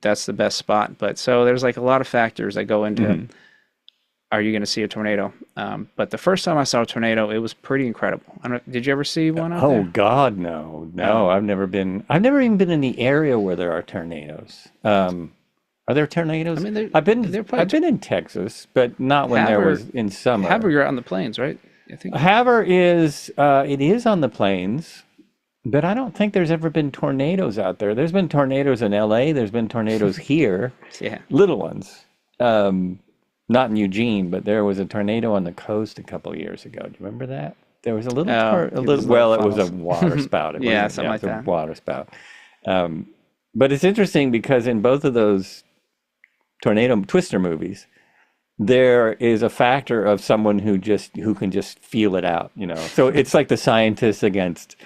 that's the best spot. But so there's like a lot of factors that go into are you going to see a tornado? But the first time I saw a tornado, it was pretty incredible. Did you ever see one out there? Oh God, no. I've never even been in the area where there are tornadoes. Are there tornadoes? I mean, I've been in Texas, but not when there was in summer. Havre, you're out on the plains, right? I think Havre is it is on the plains, but I don't think there's ever been tornadoes out there. There's been tornadoes in LA. There's been tornadoes here. Yeah, little ones. Not in Eugene, but there was a tornado on the coast a couple of years ago. Do you remember that? There was a little, it was a water spout. Something like that. A water spout. But it's interesting because in both of those tornado twister movies, there is a factor of someone who can just feel it out, So it's like the scientists against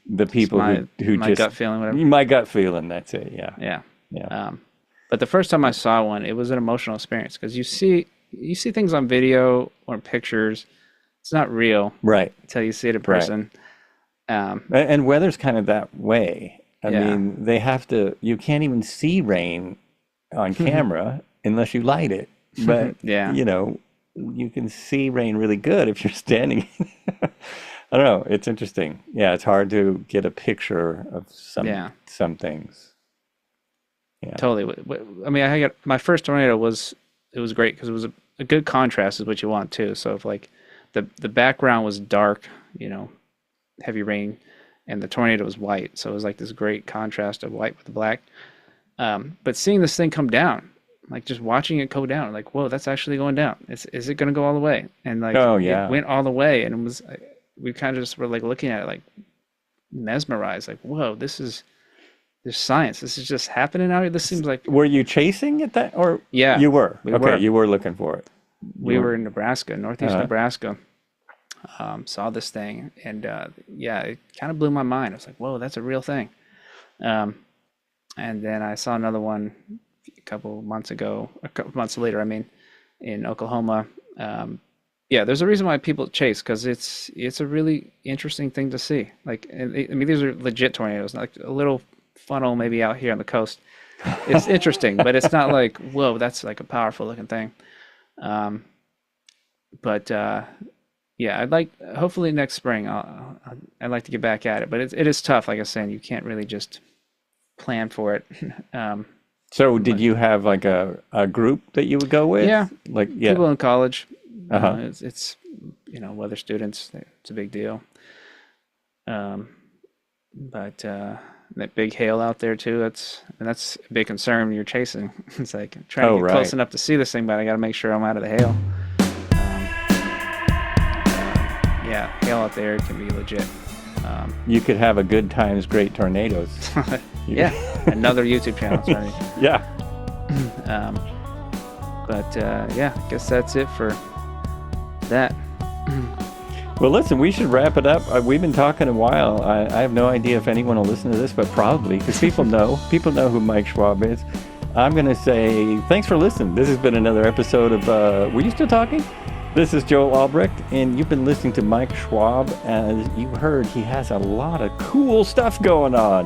the people who my gut feeling, whatever. My gut feeling. That's it. Yeah. But the first time I saw one, it was an emotional experience because you see things on video or pictures. It's not real, right? Until you see it in person. Right. And weather's kind of that way. I mean, they have to. You can't even see rain on camera. unless you light it. But, Yeah. you know, you can see rain really good if you're standing. I don't know. It's interesting. Yeah, it's hard to get a picture of Yeah. some things. Yeah. Totally. I mean, I got my first tornado was great because it was a good contrast is what you want too. So if like the background was dark, you know, heavy rain, and the tornado was white, so it was like this great contrast of white with black. But seeing this thing come down, like just watching it go down, like whoa, that's actually going down. Is it going to go all the way? And like Oh, yeah. it went all the way, and it was we kind of just were like looking at it like mesmerized, like whoa, there's science. This is just happening out here. This seems like Were you chasing it that, or Yeah, you were? we Okay, were. you were looking for it. we were in Nebraska, northeast Uh-huh. Nebraska. Saw this thing, and yeah, it kind of blew my mind. I was like, whoa, that's a real thing. And then I saw another one a couple months later, I mean, in Oklahoma. Yeah, there's a reason why people chase, because it's a really interesting thing to see. Like, I mean, these are legit tornadoes, like a little funnel maybe out here on the coast. It's interesting, but it's not like, whoa, that's like a powerful looking thing. But yeah, hopefully next spring I'd like to get back at it, but it is tough. Like I was saying, you can't really just plan for it. So did you have like a group that you would go with? Yeah. Like, yeah. People in college, Uh-huh. it's you know, weather students, it's a big deal. But that big hail out there too, that's a big concern when you're chasing. It's like I'm trying to get close enough to see this thing, but I got to make sure I'm out of the hail. Yeah, hail out there can be legit. You could have a good times, great tornadoes. Yeah, another YouTube channel. Sorry. Yeah. But yeah, I guess that's it for that. Well, listen, we should wrap it up. We've been talking a while. I have no idea if anyone will listen to this, but probably, because people know who Mike Schwab is. I'm going to say thanks for listening. This has been another episode of Were You Still Talking? This is Joel Albrecht, and you've been listening to Mike Schwab. As you heard, he has a lot of cool stuff going on.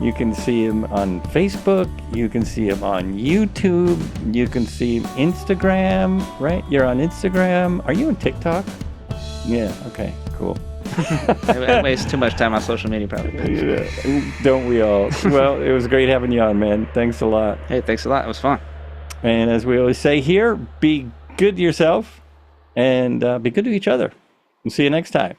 You can see him on Facebook. You can see him on YouTube. You can see him Instagram, right? You're on Instagram. Are you on TikTok? Yeah, okay, cool. I waste too much time on social media, probably. Yeah, don't we all? Well, it was great having you on, man. Thanks a lot. Hey, thanks a lot. It was fun. And as we always say here, be good to yourself and be good to each other. And see you next time.